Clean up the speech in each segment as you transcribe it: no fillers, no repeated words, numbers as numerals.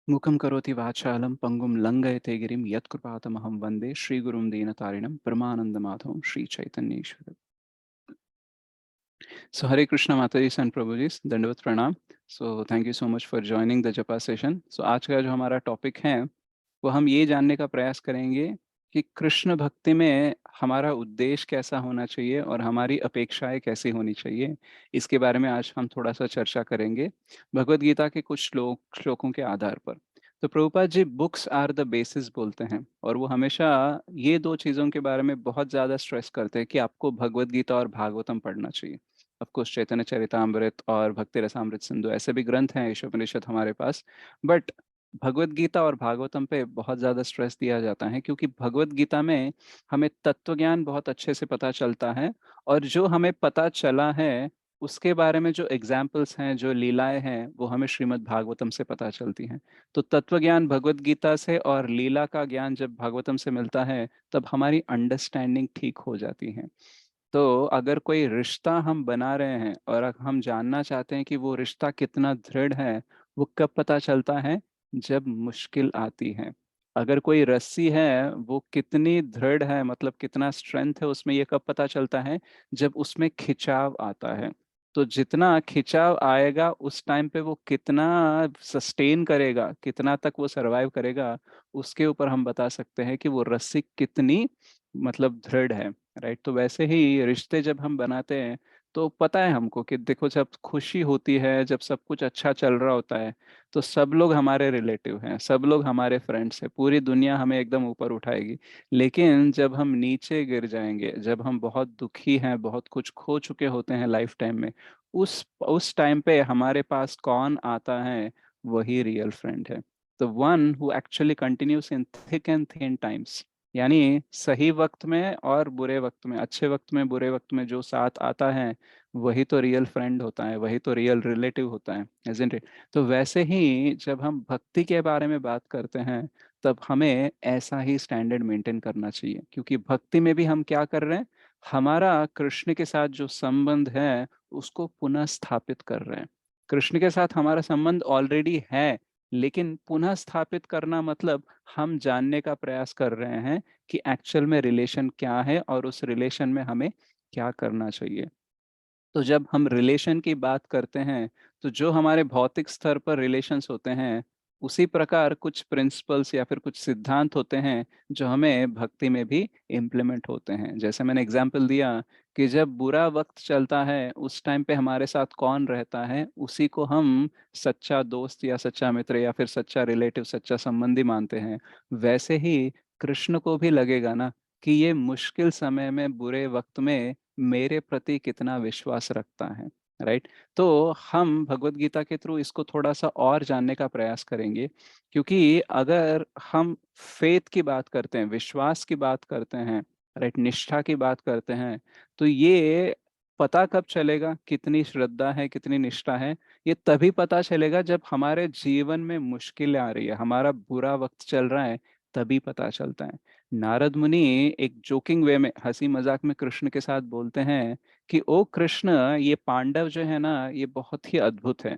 मुखं करोति वाचालं पंगुं लंघयते गिरिं यत्कृपातमहं वन्दे श्रीगुरुं दीनतारिणं परमानंदमाधवं Shri चैतन्येश्वर। So Hare Krishna Mataji and Prabhuji, Dandavat Pranam. So thank you so much for joining the Japa session. So आज का जो हमारा टॉपिक है वो हम ये जानने का प्रयास करेंगे कि कृष्ण भक्ति में हमारा उद्देश्य कैसा होना चाहिए और हमारी अपेक्षाएं कैसी होनी चाहिए। इसके बारे में आज हम थोड़ा सा चर्चा करेंगे भगवत गीता के कुछ श्लोकों के आधार पर। तो Prabhupada ji books are the basis बोलते हैं और वो हमेशा ये दो चीज़ों के बारे में बहुत ज़्यादा स्ट्रेस करते हैं कि आपको भगवत गीता और भागवतम पढ़ना चाहिए। ऑफ कोर्स चैतन्य चरितामृत और भक्ति रसामृत सिंधु ऐसे भी ग्रंथ हैं ईशोपनिषद हमारे पास। बट भगवत गीता और भागवतम पे बहुत ज़्यादा स्ट्रेस दिया जाता है क्योंकि भगवत गीता में हमें तत्व ज्ञान बहुत अच्छे से पता चलता है और जो हमें पता चला है उसके बारे में जो एग्जाम्पल्स हैं जो लीलाएं हैं वो हमें श्रीमद् भागवतम से पता चलती हैं। तो तत्व ज्ञान भगवत गीता से और लीला का ज्ञान जब भागवतम से मिलता है तब हमारी अंडरस्टैंडिंग ठीक हो जाती है। तो अगर कोई रिश्ता हम बना रहे हैं और अगर हम जानना चाहते हैं कि वो रिश्ता कितना दृढ़ है, वो कब पता चलता है? जब मुश्किल आती है। अगर कोई रस्सी है वो कितनी दृढ़ है, मतलब कितना स्ट्रेंथ है उसमें, ये कब पता चलता है? जब उसमें खिंचाव आता है। तो जितना खिंचाव आएगा उस टाइम पे वो कितना सस्टेन करेगा, कितना तक वो सरवाइव करेगा, उसके ऊपर हम बता सकते हैं कि वो रस्सी कितनी मतलब दृढ़ है। राइट। तो वैसे ही रिश्ते जब हम बनाते हैं तो पता है हमको कि देखो जब खुशी होती है, जब सब कुछ अच्छा चल रहा होता है, तो सब लोग हमारे रिलेटिव हैं, सब लोग हमारे फ्रेंड्स हैं, पूरी दुनिया हमें एकदम ऊपर उठाएगी। लेकिन जब हम नीचे गिर जाएंगे, जब हम बहुत दुखी हैं, बहुत कुछ खो चुके होते हैं लाइफ टाइम में, उस टाइम पे हमारे पास कौन आता है? वही रियल फ्रेंड है। तो one who actually continuous in thick and thin times, यानी सही वक्त में और बुरे वक्त में, अच्छे वक्त में बुरे वक्त में जो साथ आता है वही तो रियल फ्रेंड होता है, वही तो रियल रिलेटिव होता है, isn't it? तो वैसे ही जब हम भक्ति के बारे में बात करते हैं तब हमें ऐसा ही स्टैंडर्ड मेंटेन करना चाहिए क्योंकि भक्ति में भी हम क्या कर रहे हैं? हमारा कृष्ण के साथ जो संबंध है उसको पुनः स्थापित कर रहे हैं। कृष्ण के साथ हमारा संबंध ऑलरेडी है, लेकिन पुनः स्थापित करना मतलब हम जानने का प्रयास कर रहे हैं कि एक्चुअल में रिलेशन क्या है और उस रिलेशन में हमें क्या करना चाहिए। तो जब हम रिलेशन की बात करते हैं तो जो हमारे भौतिक स्तर पर रिलेशंस होते हैं उसी प्रकार कुछ प्रिंसिपल्स या फिर कुछ सिद्धांत होते हैं जो हमें भक्ति में भी इम्प्लीमेंट होते हैं। जैसे मैंने एग्जाम्पल दिया कि जब बुरा वक्त चलता है उस टाइम पे हमारे साथ कौन रहता है, उसी को हम सच्चा दोस्त या सच्चा मित्र या फिर सच्चा रिलेटिव, सच्चा संबंधी मानते हैं। वैसे ही कृष्ण को भी लगेगा ना कि ये मुश्किल समय में, बुरे वक्त में मेरे प्रति कितना विश्वास रखता है। राइट। तो हम भगवत गीता के थ्रू इसको थोड़ा सा और जानने का प्रयास करेंगे क्योंकि अगर हम फेथ की बात करते हैं, विश्वास की बात करते हैं, राइट, निष्ठा की बात करते हैं, तो ये पता कब चलेगा कितनी श्रद्धा है, कितनी निष्ठा है? ये तभी पता चलेगा जब हमारे जीवन में मुश्किलें आ रही है, हमारा बुरा वक्त चल रहा है, तभी पता चलता है। नारद मुनि एक जोकिंग वे में, हंसी मजाक में कृष्ण के साथ बोलते हैं कि ओ कृष्ण, ये पांडव जो है ना ये बहुत ही अद्भुत है।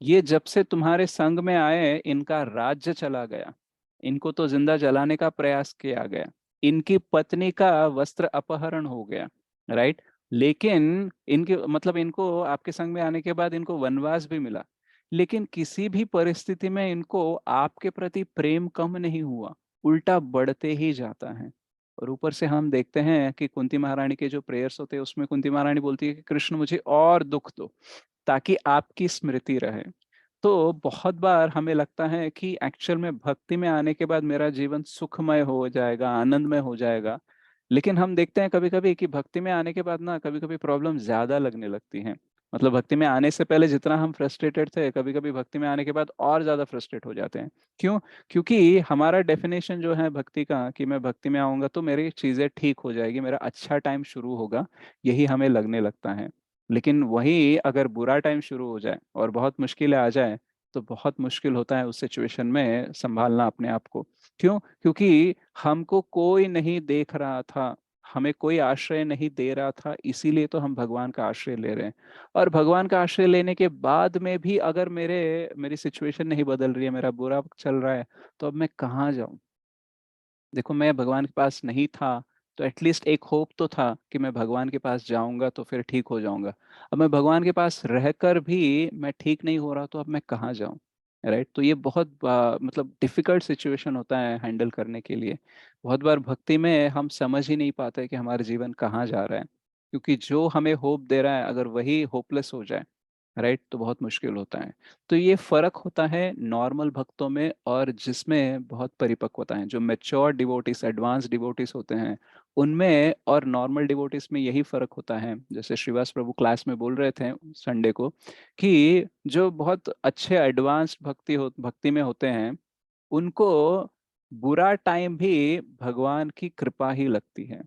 ये जब से तुम्हारे संग में आए इनका राज्य चला गया, इनको तो जिंदा जलाने का प्रयास किया गया, इनकी पत्नी का वस्त्र अपहरण हो गया। राइट। लेकिन इनके मतलब इनको आपके संग में आने के बाद इनको वनवास भी मिला, लेकिन किसी भी परिस्थिति में इनको आपके प्रति प्रेम कम नहीं हुआ, उल्टा बढ़ते ही जाता है। और ऊपर से हम देखते हैं कि कुंती महारानी के जो प्रेयर्स होते हैं उसमें कुंती महारानी बोलती है कि कृष्ण मुझे और दुख दो ताकि आपकी स्मृति रहे। तो बहुत बार हमें लगता है कि एक्चुअल में भक्ति में आने के बाद मेरा जीवन सुखमय हो जाएगा, आनंदमय हो जाएगा। लेकिन हम देखते हैं कभी कभी कि भक्ति में आने के बाद ना कभी कभी प्रॉब्लम ज्यादा लगने लगती हैं। मतलब भक्ति में आने से पहले जितना हम फ्रस्ट्रेटेड थे, कभी कभी भक्ति में आने के बाद और ज्यादा फ्रस्ट्रेट हो जाते हैं। क्यों? क्योंकि हमारा डेफिनेशन जो है भक्ति का कि मैं भक्ति में आऊंगा तो मेरी चीजें ठीक हो जाएगी, मेरा अच्छा टाइम शुरू होगा, यही हमें लगने लगता है। लेकिन वही अगर बुरा टाइम शुरू हो जाए और बहुत मुश्किलें आ जाए तो बहुत मुश्किल होता है उस सिचुएशन में संभालना अपने आप को। क्यों? क्योंकि हमको कोई नहीं देख रहा था, हमें कोई आश्रय नहीं दे रहा था, इसीलिए तो हम भगवान का आश्रय ले रहे हैं। और भगवान का आश्रय लेने के बाद में भी अगर मेरी सिचुएशन नहीं बदल रही है, मेरा बुरा वक्त चल रहा है, तो अब मैं कहाँ जाऊं? देखो, मैं भगवान के पास नहीं था, तो एटलीस्ट एक होप तो था कि मैं भगवान के पास जाऊंगा तो फिर ठीक हो जाऊंगा। अब मैं भगवान के पास रहकर भी मैं ठीक नहीं हो रहा, तो अब मैं कहाँ जाऊं? राइट? तो ये बहुत मतलब डिफिकल्ट सिचुएशन होता है हैंडल करने के लिए। बहुत बार भक्ति में हम समझ ही नहीं पाते कि हमारा जीवन कहाँ जा रहा है, क्योंकि जो हमें होप दे रहा है अगर वही होपलेस हो जाए, राइट, तो बहुत मुश्किल होता है। तो ये फर्क होता है नॉर्मल भक्तों में और जिसमें बहुत परिपक्वता है, जो मेच्योर डिवोटीज, एडवांस डिवोटीज होते हैं उनमें और नॉर्मल डिवोटीज में यही फर्क होता है। जैसे श्रीवास प्रभु क्लास में बोल रहे थे संडे को कि जो बहुत अच्छे एडवांस भक्ति में होते हैं उनको बुरा टाइम भी भगवान की कृपा ही लगती है।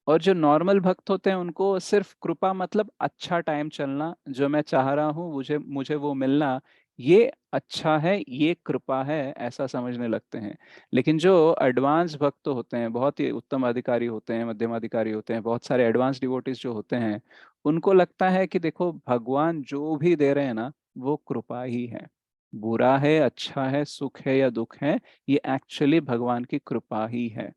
और जो नॉर्मल भक्त होते हैं उनको सिर्फ कृपा मतलब अच्छा टाइम चलना, जो मैं चाह रहा हूँ मुझे मुझे वो मिलना, ये अच्छा है, ये कृपा है, ऐसा समझने लगते हैं। लेकिन जो एडवांस भक्त होते हैं, बहुत ही उत्तम अधिकारी होते हैं, मध्यम अधिकारी होते हैं, बहुत सारे एडवांस डिवोटीज जो होते हैं, उनको लगता है कि देखो भगवान जो भी दे रहे हैं ना, वो कृपा ही है। बुरा है, अच्छा है, सुख है या दुख है, ये एक्चुअली भगवान की कृपा ही है।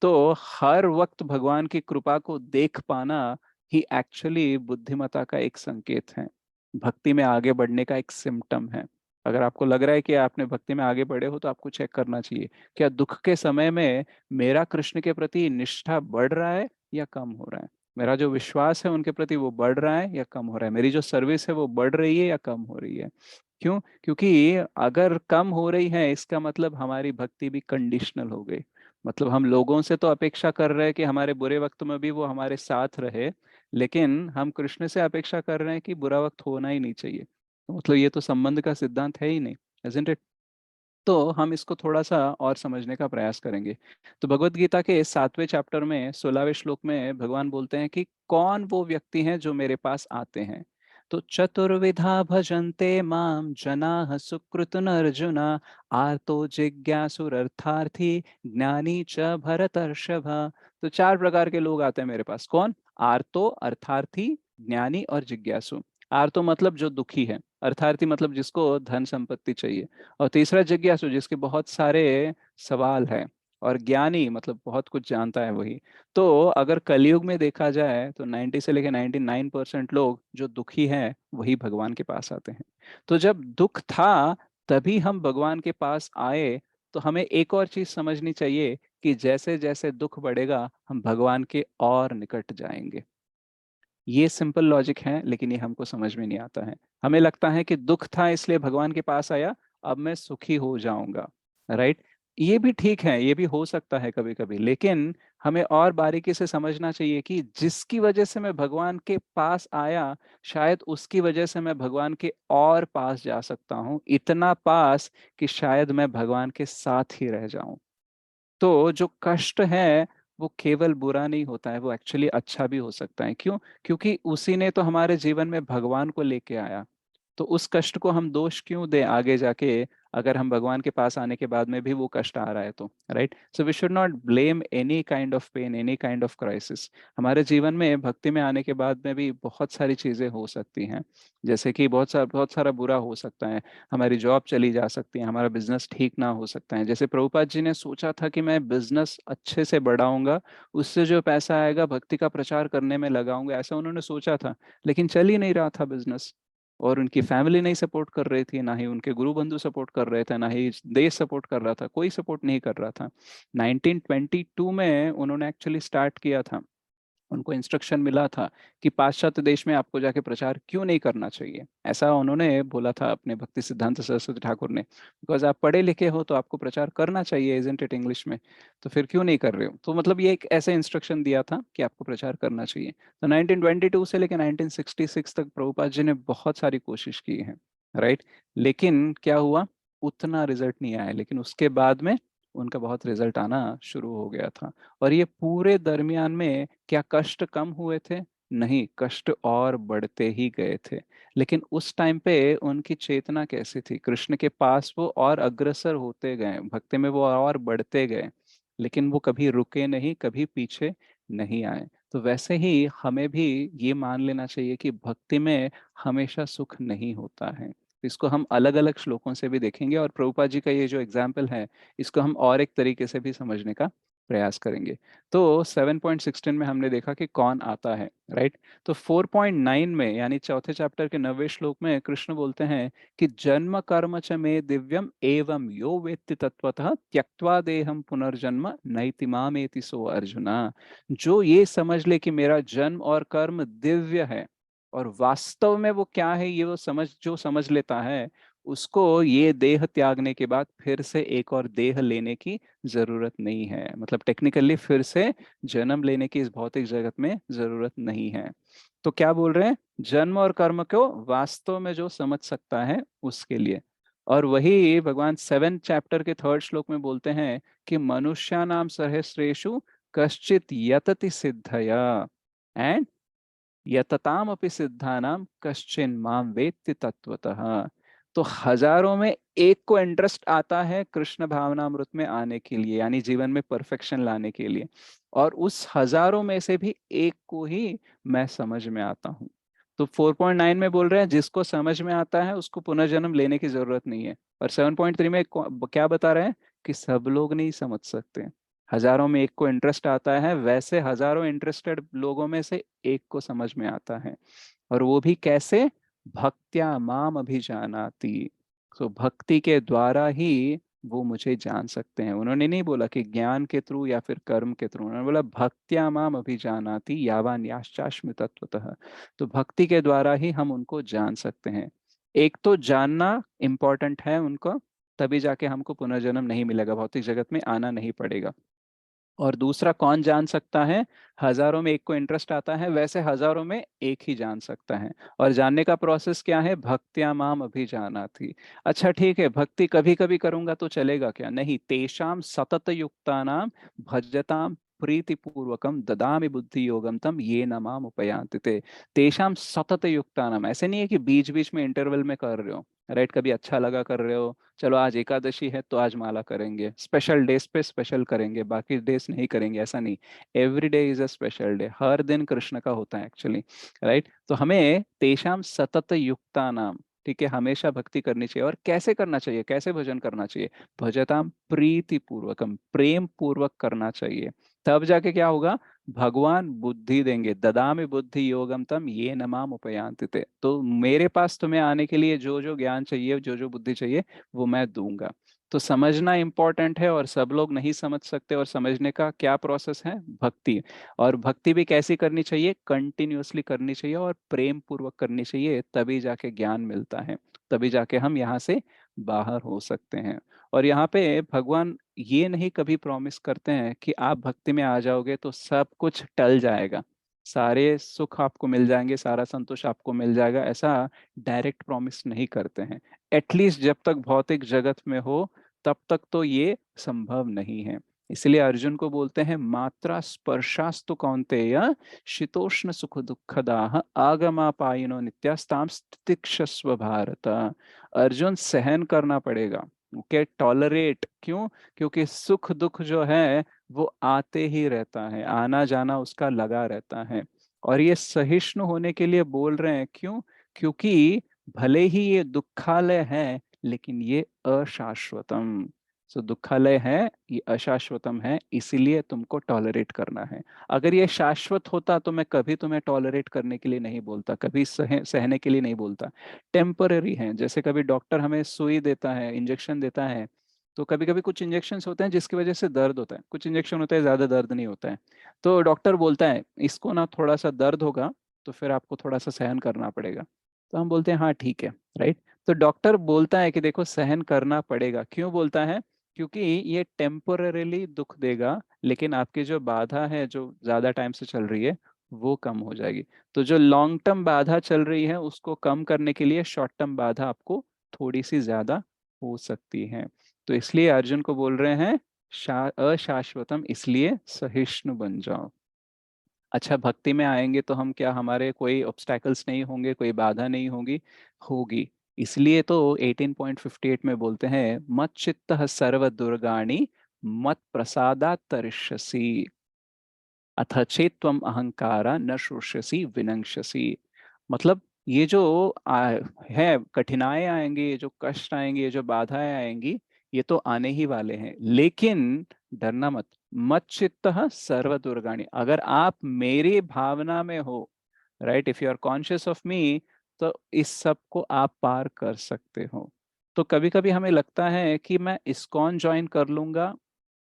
तो हर वक्त भगवान की कृपा को देख पाना ही एक्चुअली बुद्धिमत्ता का एक संकेत है, भक्ति में आगे बढ़ने का एक सिम्टम है। अगर आपको लग रहा है कि आपने भक्ति में आगे बढ़े हो, तो आपको चेक करना चाहिए, क्या दुख के समय में मेरा कृष्ण के प्रति निष्ठा बढ़ रहा है या कम हो रहा है? मेरा जो विश्वास है उनके प्रति वो बढ़ रहा है या कम हो रहा है? मेरी जो सर्विस है वो बढ़ रही है या कम हो रही है? क्यों? क्योंकि अगर कम हो रही है, इसका मतलब हमारी भक्ति भी कंडीशनल हो गई। मतलब हम लोगों से तो अपेक्षा कर रहे हैं कि हमारे बुरे वक्त में भी वो हमारे साथ रहे, लेकिन हम कृष्ण से अपेक्षा कर रहे हैं कि बुरा वक्त होना ही नहीं चाहिए। तो मतलब ये तो संबंध का सिद्धांत है ही नहीं, isn't it? तो हम इसको थोड़ा सा और समझने का प्रयास करेंगे। तो भगवत गीता के 7वें चैप्टर में 16वें श्लोक में भगवान बोलते हैं कि कौन वो व्यक्ति हैं जो मेरे पास आते हैं। तो चतुर्विधा भजन्ते माम जनाः सुकृत अर्जुना, आर्तो जिज्ञासुरर्थार्थी ज्ञानी च भरतर्षभ। तो चार प्रकार के लोग आते हैं मेरे पास। कौन? आर्तो, अर्थार्थी, ज्ञानी और जिज्ञासु। आर्तो मतलब जो दुखी है, अर्थार्थी मतलब जिसको धन संपत्ति चाहिए, और तीसरा जिज्ञासु जिसके बहुत सारे सवाल हैं, और ज्ञानी मतलब बहुत कुछ जानता है वही। तो अगर कलयुग में देखा जाए तो 90 से लेकर 99% लोग जो दुखी हैं वही भगवान के पास आते हैं। तो जब दुख था तभी हम भगवान के पास आए, तो हमें एक और चीज समझनी चाहिए कि जैसे जैसे दुख बढ़ेगा हम भगवान के और निकट जाएंगे। ये सिंपल लॉजिक है, लेकिन ये हमको समझ में नहीं आता है। हमें लगता है कि दुख था इसलिए भगवान के पास आया, अब मैं सुखी हो जाऊंगा, राइट? ये भी ठीक है, ये भी हो सकता है कभी कभी, लेकिन हमें और बारीकी से समझना चाहिए कि जिसकी वजह से मैं भगवान के पास आया, शायद उसकी वजह से मैं भगवान के और पास जा सकता हूँ, इतना पास कि शायद मैं भगवान के साथ ही रह जाऊं। तो जो कष्ट है वो केवल बुरा नहीं होता है, वो एक्चुअली अच्छा भी हो सकता है। क्यों? क्योंकि उसी ने तो हमारे जीवन में भगवान को लेके आया। तो उस कष्ट को हम दोष क्यों दें आगे जाके, अगर हम भगवान के पास आने के बाद में भी वो कष्ट आ रहा है तो, right? So we should not blame any kind of pain, any kind of crisis. हमारे जीवन में भक्ति में आने के बाद में भी बहुत सारी चीजें हो सकती हैं। जैसे कि बहुत सारा बुरा हो सकता है, हमारी जॉब चली जा सकती है, हमारा बिजनेस ठीक ना हो सकता है। जैसे प्रभुपाद जी ने सोचा था कि मैं बिजनेस अच्छे से बढ़ाऊंगा, उससे जो पैसा आएगा भक्ति का प्रचार करने में लगाऊंगा, ऐसा उन्होंने सोचा था। लेकिन चल ही नहीं रहा था बिजनेस, और उनकी फैमिली नहीं सपोर्ट कर रही थी, ना ही उनके गुरु बंधु सपोर्ट कर रहे थे, ना ही देश सपोर्ट कर रहा था, कोई सपोर्ट नहीं कर रहा था। 1922 में उन्होंने एक्चुअली स्टार्ट किया था। उनको इंस्ट्रक्शन मिला था कि पाश्चात्य देश में आपको जाके प्रचार क्यों नहीं करना चाहिए, ऐसा उन्होंने बोला था अपने भक्ति सिद्धांत सरस्वती ठाकुर ने। बिकॉज आप पढ़े लिखे हो तो आपको प्रचार करना चाहिए, इजंट इट, इंग्लिश में। तो फिर क्यों नहीं कर रहे हो? तो मतलब ये एक ऐसा इंस्ट्रक्शन दिया था कि आपको प्रचार करना चाहिए। तो 1922 से लेकर 1966 तक प्रभुपाद जी ने बहुत सारी कोशिश की है, राइट? लेकिन क्या हुआ? उतना रिजल्ट नहीं आया, लेकिन उसके बाद में उनका बहुत रिजल्ट आना शुरू हो गया था। और ये पूरे दरमियान में क्या कष्ट कम हुए थे? नहीं, कष्ट और बढ़ते ही गए थे। लेकिन उस टाइम पे उनकी चेतना कैसी थी? कृष्ण के पास वो और अग्रसर होते गए, भक्ति में वो और बढ़ते गए, लेकिन वो कभी रुके नहीं, कभी पीछे नहीं आए। तो वैसे ही हमें भी ये मान लेना चाहिए कि भक्ति में हमेशा सुख नहीं होता है। इसको हम अलग अलग श्लोकों से भी देखेंगे, और प्रभुपाद जी का ये जो एग्जाम्पल है, इसको हम और एक तरीके से भी समझने का प्रयास करेंगे। तो 7.16 में हमने देखा कि कौन आता है, राइट। तो 4.9 में यानी चौथे चैप्टर के 9वें श्लोक में कृष्ण बोलते हैं कि जन्म कर्म च मे दिव्यम एवं यो वेत्ति तत्वतः त्यक्त्वा देहम पुनर्जन्म नैति मामेति सो अर्जुना। जो ये समझ ले कि मेरा जन्म और कर्म दिव्य है, और वास्तव में वो क्या है ये वो जो समझ लेता है, उसको ये देह त्यागने के बाद फिर से एक और देह लेने की जरूरत नहीं है। मतलब टेक्निकली फिर से जन्म लेने की इस भौतिक जगत में जरूरत नहीं है। तो क्या बोल रहे हैं, जन्म और कर्म को वास्तव में जो समझ सकता है उसके लिए। और वही भगवान 7 चैप्टर के 3rd श्लोक में बोलते हैं कि मनुष्यानाम सहस्रेषु कश्चित यतति सिद्धया एंड यतताम अपि सिद्धानाम कश्चिन माम वेत्ति तत्वतः। तो हजारों में एक को इंटरेस्ट आता है कृष्ण भावनामृत में आने के लिए, यानी जीवन में परफेक्शन लाने के लिए, और उस हजारों में से भी एक को ही मैं समझ में आता हूँ। तो 4.9 में बोल रहे हैं जिसको समझ में आता है उसको पुनर्जन्म लेने की जरूरत नहीं है। और 7.3 में क्या बता रहे हैं कि सब लोग नहीं समझ सकते, हजारों में एक को इंटरेस्ट आता है, वैसे हजारों इंटरेस्टेड लोगों में से एक को समझ में आता है। और वो भी कैसे, भक्त्या माम अभिजानाति। तो भक्ति के द्वारा ही वो मुझे जान सकते हैं। उन्होंने नहीं बोला कि ज्ञान के थ्रू या फिर कर्म के थ्रू, उन्होंने बोला भक्त्या माम अभिजानाति यावान याश्चास्मि तत्वतः। तो भक्ति के द्वारा ही हम उनको जान सकते हैं। एक तो जानना इंपॉर्टेंट है उनको, तभी जाके हमको पुनर्जन्म नहीं मिलेगा, भौतिक जगत में आना नहीं पड़ेगा। और दूसरा कौन जान सकता है, हजारों में एक को इंटरेस्ट आता है, वैसे हजारों में एक ही जान सकता है। और जानने का प्रोसेस क्या है, भक्त्या माम अभिजानाति। अच्छा ठीक है, भक्ति कभी कभी करूंगा तो चलेगा क्या, नहीं, तेषाम सतत युक्तानाम भजताम प्रीति पूर्वकम ददामि बुद्धि योगम तम ये न माम उपयांति ते। तेषाम सतत युक्तानाम, ऐसे नहीं है कि बीच बीच में इंटरवल में कर रहे हो, राइट, कभी अच्छा लगा कर रहे हो, चलो आज एकादशी है तो आज माला करेंगे, स्पेशल डेज पे स्पेशल करेंगे, बाकी डेज नहीं करेंगे, ऐसा नहीं। Every day is a special day, हर दिन कृष्ण का होता है एक्चुअली, राइट। तो हमें तेषाम सतत युक्ता नाम, ठीक है, हमेशा भक्ति करनी चाहिए। और कैसे करना चाहिए, कैसे भजन करना चाहिए, भजताम प्रीति पूर्वकम, प्रेम पूर्वक करना चाहिए। तब जाके क्या होगा, भगवान बुद्धि देंगे, ददामि बुद्धि योगम तम ये नमाम उपयांति ते। तो मेरे पास तुम्हें आने के लिए जो जो ज्ञान चाहिए, जो जो बुद्धि चाहिए, वो मैं दूंगा। तो समझना इंपॉर्टेंट है, और सब लोग नहीं समझ सकते, और समझने का क्या प्रोसेस है, भक्ति। और भक्ति भी कैसी करनी चाहिए, कंटिन्यूअसली करनी चाहिए और प्रेम पूर्वक करनी चाहिए, तभी जाके ज्ञान मिलता है, तभी जाके हम यहाँ से बाहर हो सकते हैं। और यहाँ पे भगवान ये नहीं कभी प्रॉमिस करते हैं कि आप भक्ति में आ जाओगे तो सब कुछ टल जाएगा, सारे सुख आपको मिल जाएंगे, सारा संतोष आपको मिल जाएगा, ऐसा डायरेक्ट प्रॉमिस नहीं करते हैं। एटलीस्ट जब तक भौतिक जगत में हो तब तक तो ये संभव नहीं है। इसलिए अर्जुन को बोलते हैं मात्रा स्पर्शास्तु कौन्तेय शीतोष्ण सुख दुखदाह आगमापायिनो नित्यास्ताम तितिक्षस्व भारत। अर्जुन सहन करना पड़ेगा, ओके, टॉलरेट, क्यों, क्योंकि सुख दुख जो है वो आते ही रहता है, आना जाना उसका लगा रहता है। और ये सहिष्णु होने के लिए बोल रहे हैं, क्यों, क्योंकि भले ही ये दुखालय है लेकिन ये अशाश्वतम। सो दुखालय है, ये अशाश्वतम है, इसीलिए तुमको टॉलरेट करना है। अगर ये शाश्वत होता तो मैं कभी तुम्हें टॉलरेट करने के लिए नहीं बोलता, कभी सहने के लिए नहीं बोलता। टेम्पररी है, जैसे कभी डॉक्टर हमें सुई देता है, इंजेक्शन देता है, तो कभी कभी कुछ इंजेक्शन होते हैं जिसकी वजह से दर्द होता है, कुछ इंजेक्शन होते हैं ज्यादा दर्द नहीं होता है। तो डॉक्टर बोलता है इसको ना थोड़ा सा दर्द होगा, तो फिर आपको थोड़ा सा सहन करना पड़ेगा। तो हम बोलते हैं हाँ ठीक है, राइट। तो डॉक्टर बोलता है कि देखो सहन करना पड़ेगा, क्यों बोलता है, क्योंकि ये टेम्पोररीली दुख देगा, लेकिन आपकी जो बाधा है जो ज्यादा टाइम से चल रही है वो कम हो जाएगी। तो जो लॉन्ग टर्म बाधा चल रही है उसको कम करने के लिए शॉर्ट टर्म बाधा आपको थोड़ी सी ज्यादा हो सकती है। तो इसलिए अर्जुन को बोल रहे हैं अशाश्वतम, इसलिए सहिष्णु बन जाओ। अच्छा, भक्ति में आएंगे तो हम क्या, हमारे कोई ऑब्स्टैकल्स नहीं होंगे, कोई बाधा नहीं होगी, होगी। इसलिए तो 18.58 में बोलते हैं मत चित्त सर्व दुर्गाणि मत प्रसादात तरिष्यसि। अथ चेत्त्वम अहंकारा न श्रोष्यसि विनंक्ष्यसि। मतलब ये जो है, कठिनाई आएंगी, ये जो कष्ट आएंगे, ये जो बाधाएं आएंगी, ये तो आने ही वाले हैं, लेकिन डरना मत। मत चित्तः सर्व दुर्गाणि, अगर आप मेरी भावना में हो, right, if you are conscious of me, तो इस सब को आप पार कर सकते हो। तो कभी कभी हमें लगता है कि मैं इस्कॉन ज्वाइन कर लूंगा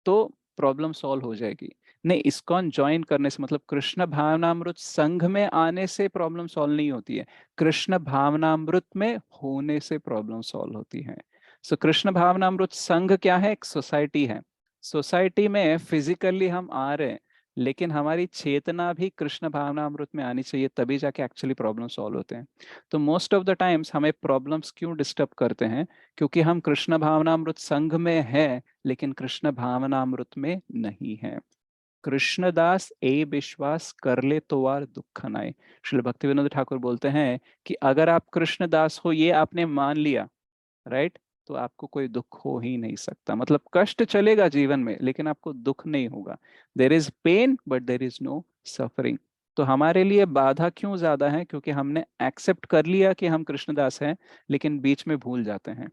तो प्रॉब्लम सॉल्व हो जाएगी। नहीं, इस्कॉन ज्वाइन करने से, मतलब कृष्ण भावनामृत संघ में आने से प्रॉब्लम सॉल्व नहीं होती है, कृष्ण भावनामृत में होने से प्रॉब्लम सॉल्व होती है। सो कृष्ण भावनामृत संघ क्या है? एक सोसाइटी है। सोसाइटी में फिजिकली हम आ रहे हैं, लेकिन हमारी चेतना भी कृष्ण भावनामृत में आनी चाहिए, तभी जाके एक्चुअली प्रॉब्लम सॉल्व होते हैं। तो मोस्ट ऑफ द टाइम्स हमें प्रॉब्लम्स क्यों डिस्टर्ब करते हैं? क्योंकि हम कृष्ण भावनामृत संघ में हैं, लेकिन कृष्ण भावनामृत में नहीं है। कृष्णदास ए विश्वास कर ले तो वार दुख नाय। श्रील भक्तिविनोद ठाकुर बोलते हैं कि अगर आप कृष्णदास हो, ये आपने मान लिया, राइट, तो आपको कोई दुख हो ही नहीं सकता। मतलब कष्ट चलेगा जीवन में, लेकिन आपको दुख नहीं होगा। There is pain but there is no suffering. तो हमारे लिए बाधा क्यों ज्यादा है? क्योंकि हमने एक्सेप्ट कर लिया कि हम कृष्णदास हैं, लेकिन बीच में भूल जाते हैं।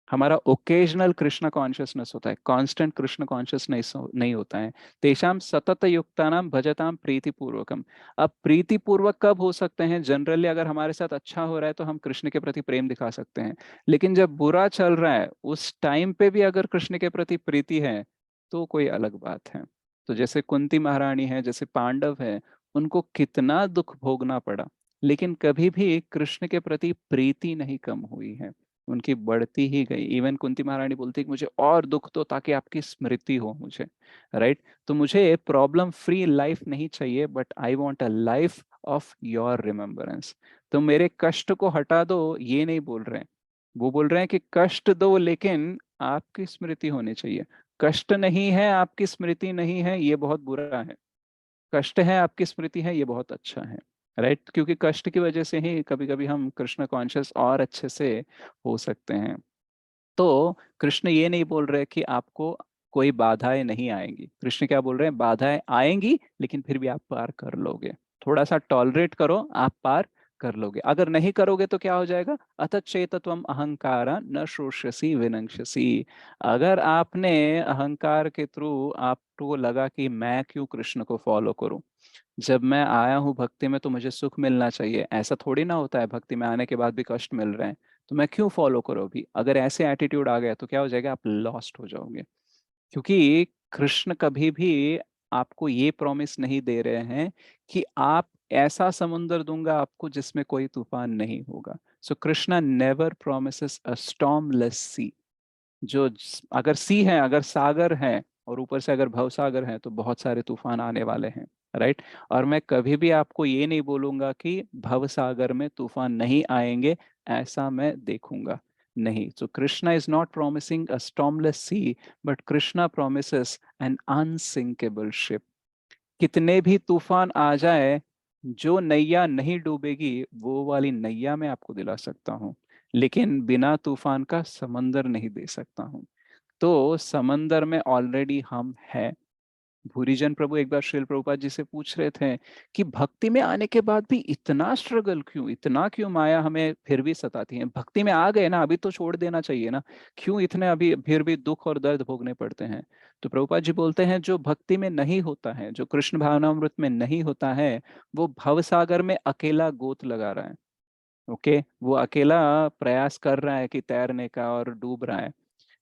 हमारा ओकेजनल कृष्ण कॉन्शियसनेस होता है, कांस्टेंट कृष्ण कॉन्शियसनेस नहीं होता है। तेषाम सतत युक्तानाम भजताम प्रीतिपूर्वकम। अब प्रीतिपूर्वक कब हो सकते हैं? जनरली अगर हमारे साथ अच्छा हो रहा है तो हम कृष्ण के प्रति प्रेम दिखा सकते हैं, लेकिन जब बुरा चल रहा है उस टाइम पे भी अगर कृष्ण के प्रति प्रीति है तो कोई अलग बात है। तो जैसे कुंती महारानी है, जैसे पांडव है, उनको कितना दुख भोगना पड़ा, लेकिन कभी भी कृष्ण के प्रति प्रीति नहीं कम हुई है, उनकी बढ़ती ही गई। इवन कुंती महारानी बोलती है कि मुझे और दुख दो ताकि आपकी स्मृति हो मुझे, राइट। तो मुझे प्रॉब्लम फ्री लाइफ नहीं चाहिए, but I want a life of your remembrance. तो मेरे कष्ट को हटा दो, ये नहीं बोल रहे हैं। वो बोल रहे हैं कि कष्ट दो, लेकिन आपकी स्मृति होनी चाहिए। कष्ट नहीं है, आपकी स्मृति नहीं है, ये बहुत बुरा है। कष्ट है, आपकी स्मृति है, ये बहुत अच्छा है, राइट। क्योंकि कष्ट की वजह से ही कभी कभी हम कृष्ण कॉन्शियस और अच्छे से हो सकते हैं। तो कृष्ण ये नहीं बोल रहे कि आपको कोई बाधाएं नहीं आएंगी। कृष्ण क्या बोल रहे हैं? बाधाएं आएंगी, लेकिन फिर भी आप पार कर लोगे। थोड़ा सा टॉलरेट करो, आप पार कर लोगे। अगर नहीं करोगे तो क्या हो जाएगा? अथ चेतत्वम अहंकारा न श्रोष्यसि विनंक्ष्यसि। अगर आपने अहंकार के थ्रू आपको लगा कि मैं क्यों कृष्ण को फॉलो करूं, जब मैं आया हूँ भक्ति में तो मुझे सुख मिलना चाहिए, ऐसा थोड़ी ना होता है, भक्ति में आने के बाद भी कष्ट मिल रहे हैं, तो मैं क्यों फॉलो करो अभी? अगर ऐसे एटीट्यूड आ गया तो क्या हो जाएगा? आप लॉस्ट हो जाओगे। क्योंकि कृष्ण कभी भी आपको ये प्रॉमिस नहीं दे रहे हैं कि आप ऐसा समुंदर दूंगा आपको जिसमें कोई तूफान नहीं होगा। सो कृष्णा नेवर प्रोमिसेस अ स्टॉर्मलेस सी। अगर सी है, अगर सागर है, और ऊपर से अगर भवसागर है, तो बहुत सारे तूफान आने वाले हैं, राइट। और मैं कभी भी आपको ये नहीं बोलूंगा कि भवसागर में तूफान नहीं आएंगे, ऐसा मैं देखूंगा नहीं। So Krishna is not promising a stormless sea, but Krishna promises an unsinkable ship. कितने भी तूफान आ जाए, जो नैया नहीं डूबेगी वो वाली नैया मैं आपको दिला सकता हूँ, लेकिन बिना तूफान का समंदर नहीं दे सकता हूँ। तो समंदर में ऑलरेडी हम हैं। भूरीजन प्रभु एक बार श्रील प्रभुपाद जी से पूछ रहे थे कि भक्ति में आने के बाद भी इतना स्ट्रगल क्यों, इतना क्यों माया हमें फिर भी सताती है? भक्ति में आ गए ना, अभी तो छोड़ देना चाहिए ना, क्यों इतने अभी फिर भी दुख और दर्द भोगने पड़ते हैं? तो प्रभुपाद जी बोलते हैं, जो भक्ति में नहीं होता है, जो कृष्ण भावनामृत में नहीं होता है, वो भवसागर में अकेला गोत लगा रहा है। ओके, वो अकेला प्रयास कर रहा है कि तैरने का, और डूब रहा है।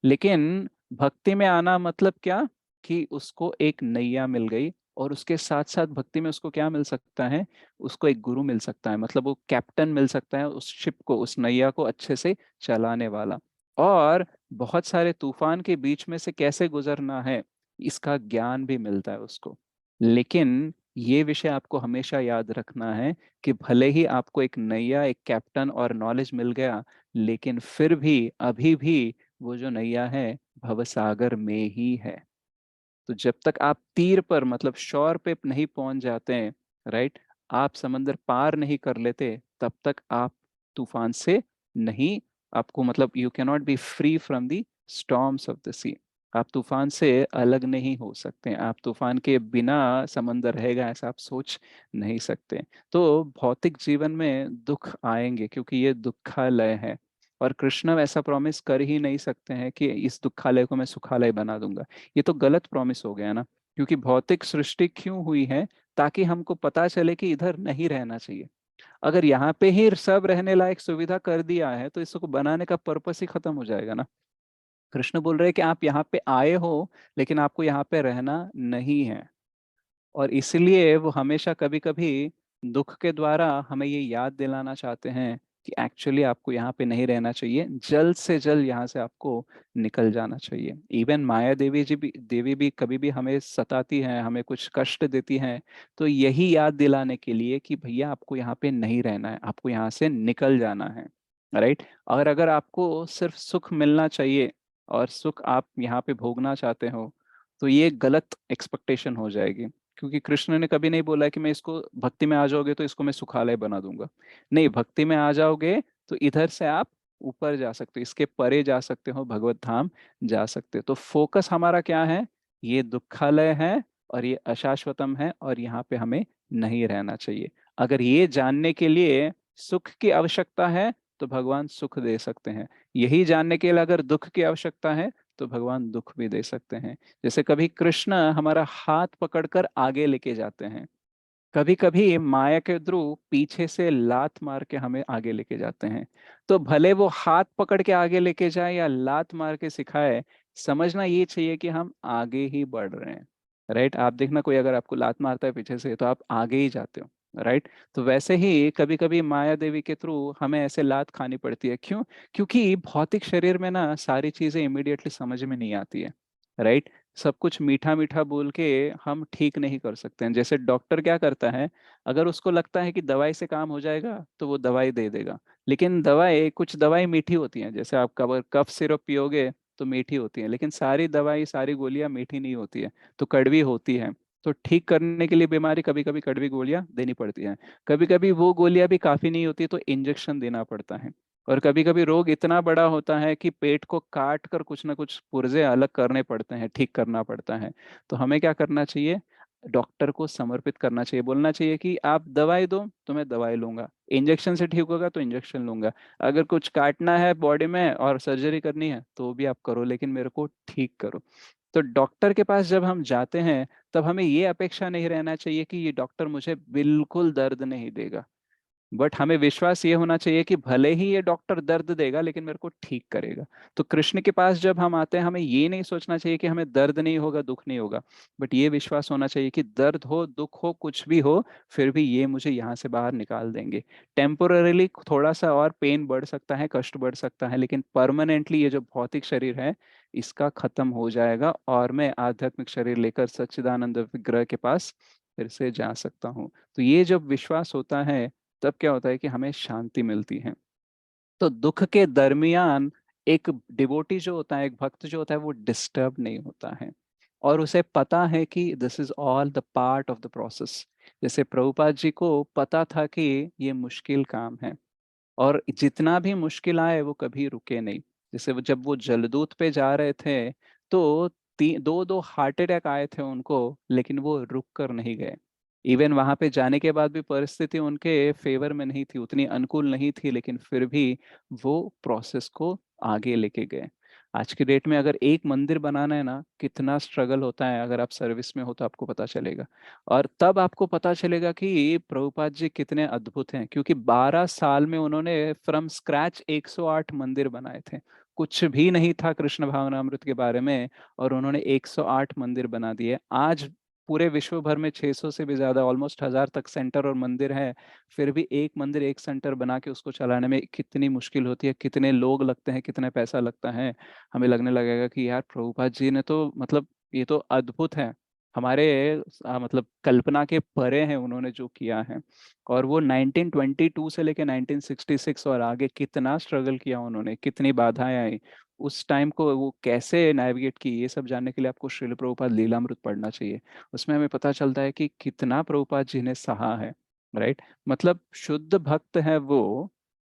लेकिन भक्ति में आना मतलब क्या? कि उसको एक नैया मिल गई, और उसके साथ साथ भक्ति में उसको क्या मिल सकता है? उसको एक गुरु मिल सकता है, मतलब वो कैप्टन मिल सकता है, उस शिप को, उस नैया को अच्छे से चलाने वाला। और बहुत सारे तूफान के बीच में से कैसे गुजरना है, इसका ज्ञान भी मिलता है उसको। लेकिन ये विषय आपको हमेशा याद रखना है कि भले ही आपको एक नैया, एक कैप्टन और नॉलेज मिल गया, लेकिन फिर भी अभी भी वो जो नैया है भवसागर में ही है। तो जब तक आप तीर पर, मतलब शोर पे नहीं पहुंच जाते हैं, राइट, आप समंदर पार नहीं कर लेते, तब तक आप तूफान से नहीं, आपको मतलब you can not be free from the storms of the sea. आप तूफान से अलग नहीं हो सकते, आप तूफान के बिना समंदर रहेगा ऐसा आप सोच नहीं सकते। तो भौतिक जीवन में दुख आएंगे क्योंकि ये दुखालय है, और कृष्ण ऐसा प्रॉमिस कर ही नहीं सकते हैं कि इस दुखालय को मैं सुखालय बना दूंगा। ये तो गलत प्रॉमिस हो गया ना, क्योंकि भौतिक सृष्टि क्यों हुई है? ताकि हमको पता चले कि इधर नहीं रहना चाहिए। अगर यहाँ पे ही सब रहने लायक सुविधा कर दिया है तो इसको बनाने का पर्पस ही खत्म हो जाएगा ना। कृष्ण बोल रहे हैं कि आप यहाँ पे आए हो, लेकिन आपको यहाँ पे रहना नहीं है। और इसलिए वो हमेशा कभी कभी दुख के द्वारा हमें ये याद दिलाना चाहते हैं कि एक्चुअली आपको यहाँ पे नहीं रहना चाहिए, जल्द से जल्द यहाँ से आपको निकल जाना चाहिए। इवन माया देवी भी कभी भी हमें सताती हैं, हमें कुछ कष्ट देती हैं, तो यही याद दिलाने के लिए कि भैया आपको यहाँ पे नहीं रहना है, आपको यहाँ से निकल जाना है। राइट। और अगर आपको सिर्फ सुख मिलना चाहिए और सुख आप यहाँ पे भोगना चाहते हो, तो ये गलत एक्सपेक्टेशन हो जाएगी। क्योंकि कृष्ण ने कभी नहीं बोला कि मैं इसको भक्ति में आ जाओगे तो इसको मैं सुखालय बना दूंगा। नहीं, भक्ति में आ जाओगे तो इधर से आप ऊपर जा सकते हो, इसके परे जा सकते हो, भगवत धाम जा सकते हो। तो फोकस हमारा क्या है? ये दुखालय है और ये अशाश्वतम है और यहाँ पे हमें नहीं रहना चाहिए। अगर ये जानने के लिए सुख की आवश्यकता है तो भगवान सुख दे सकते हैं। यही जानने के लिए अगर दुख की आवश्यकता है तो भगवान दुख भी दे सकते हैं। जैसे कभी कृष्ण हमारा हाथ पकड़कर आगे लेके जाते हैं, कभी कभी माया के थ्रू पीछे से लात मार के हमें आगे लेके जाते हैं। तो भले वो हाथ पकड़ के आगे लेके जाए या लात मार के सिखाए, समझना ये चाहिए कि हम आगे ही बढ़ रहे हैं। राइट। आप देखना, कोई अगर आपको लात मारता है पीछे से तो आप आगे ही जाते हो। राइट। तो वैसे ही कभी कभी माया देवी के थ्रू हमें ऐसे लात खानी पड़ती है। क्यों? क्योंकि भौतिक शरीर में ना सारी चीजें इमिडिएटली समझ में नहीं आती है। राइट। सब कुछ मीठा मीठा बोल के हम ठीक नहीं कर सकते हैं। जैसे डॉक्टर क्या करता है, अगर उसको लगता है कि दवाई से काम हो जाएगा तो वो दवाई दे देगा। लेकिन कुछ दवाई मीठी होती हैं, जैसे आप कब कफ सिरप पियोगे तो मीठी होती है, लेकिन सारी दवाई सारी गोलियां मीठी नहीं होती है, तो कड़वी होती है। तो ठीक करने के लिए बीमारी कभी कभी कड़वी गोलियां देनी पड़ती हैं। कभी कभी वो गोलियां भी काफी नहीं होती तो इंजेक्शन देना पड़ता है। और कभी कभी रोग इतना बड़ा होता है कि पेट को काट कर कुछ ना कुछ पुर्जे अलग करने पड़ते हैं, ठीक करना पड़ता है। तो हमें क्या करना चाहिए? डॉक्टर को समर्पित करना चाहिए, बोलना चाहिए कि आप दवाई दो तो मैं दवाई लूंगा, इंजेक्शन से ठीक होगा तो इंजेक्शन लूंगा, अगर कुछ काटना है बॉडी में और सर्जरी करनी है तो भी आप करो, लेकिन मेरे को ठीक करो। तो डॉक्टर के पास जब हम जाते हैं तब हमें ये अपेक्षा नहीं रहना चाहिए कि ये डॉक्टर मुझे बिल्कुल दर्द नहीं देगा, बट हमें विश्वास ये होना चाहिए कि भले ही ये डॉक्टर दर्द देगा लेकिन मेरे को ठीक करेगा। तो कृष्ण के पास जब हम आते हैं हमें ये नहीं सोचना चाहिए कि हमें दर्द नहीं होगा, दुख नहीं होगा, बट ये विश्वास होना चाहिए कि दर्द हो दुख हो कुछ भी हो, फिर भी ये मुझे यहाँ से बाहर निकाल देंगे। टेम्पोररीली थोड़ा सा और पेन बढ़ सकता है, कष्ट बढ़ सकता है, लेकिन परमानेंटली ये जो भौतिक शरीर है इसका खत्म हो जाएगा और मैं आध्यात्मिक शरीर लेकर सच्चिदानंद विग्रह के पास फिर से जा सकता हूँ। तो ये जब विश्वास होता है तब क्या होता है कि हमें शांति मिलती है। तो दुख के दरमियान एक डिवोटी जो होता है, एक भक्त जो होता है, वो डिस्टर्ब नहीं होता है और उसे पता है कि this is all the part of the process. जैसे प्रभुपाद जी को पता था कि ये मुश्किल काम है और जितना भी मुश्किल आए वो कभी रुके नहीं। जैसे जब वो जलदूत पे जा रहे थे तो दो दो हार्ट अटैक आए थे उनको, लेकिन वो रुक कर नहीं गए। इवन वहां पे जाने के बाद भी परिस्थिति उनके फेवर में नहीं थी, उतनी अनुकूल नहीं थी, लेकिन फिर भी वो प्रोसेस को आगे लेके गए। आज की डेट में अगर एक मंदिर बनाना है ना, कितना स्ट्रगल होता है, अगर आप सर्विस में हो तो आपको पता चलेगा। और तब आपको पता चलेगा कि प्रभुपाद जी कितने अद्भुत हैं, क्योंकि 12 साल में उन्होंने फ्रॉम स्क्रैच 108 मंदिर बनाए थे। कुछ भी नहीं था कृष्ण भावनामृत के बारे में और उन्होंने 108 मंदिर बना दिए। आज पूरे विश्व भर में 600 से भी ज्यादा, ऑलमोस्ट 1000 तक सेंटर और मंदिर है। फिर भी एक मंदिर एक सेंटर बना के उसको चलाने में कितनी मुश्किल होती है, कितने लोग लगते हैं, कितना पैसा लगता है। हमें लगने लगेगा कि यार प्रभुपाद जी ने तो मतलब ये तो अद्भुत है, हमारे मतलब कल्पना के परे हैं उन्होंने जो किया है। और वो 1922 से लेके 1966 और आगे कितना स्ट्रगल किया उन्होंने, कितनी बाधाएं आई, उस टाइम को वो कैसे नेविगेट की, ये सब जानने के लिए आपको श्रील प्रभुपाद लीलामृत पढ़ना चाहिए। उसमें हमें पता चलता है कि कितना प्रभुपाद जी ने सहा है। राइट। मतलब शुद्ध भक्त है वो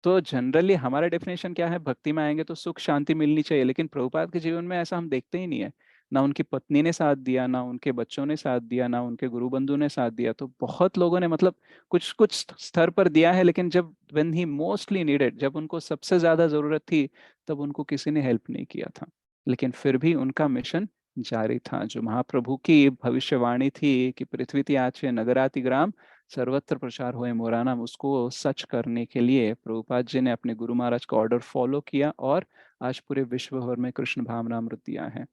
तो जनरली हमारा डेफिनेशन क्या है, भक्ति में आएंगे तो सुख शांति मिलनी चाहिए, लेकिन प्रभुपाद के जीवन में ऐसा हम देखते ही नहीं है। ना उनकी पत्नी ने साथ दिया, ना उनके बच्चों ने साथ दिया, ना उनके गुरु बंधु ने साथ दिया। तो बहुत लोगों ने मतलब कुछ कुछ स्तर पर दिया है, लेकिन जब व्हेन ही मोस्टली नीडेड, जब उनको सबसे ज्यादा जरूरत थी, तब उनको किसी ने हेल्प नहीं किया था। लेकिन फिर भी उनका मिशन जारी था। जो महाप्रभु की भविष्यवाणी थी कि पृथ्वी ती आछे नगराति ग्राम, सर्वत्र प्रचार हुए मोरा नाम, उसको सच करने के लिए प्रभुपाद जी ने अपने गुरु महाराज का ऑर्डर फॉलो किया, और आज पूरे विश्व भर में कृष्ण भावनामृत दिया है।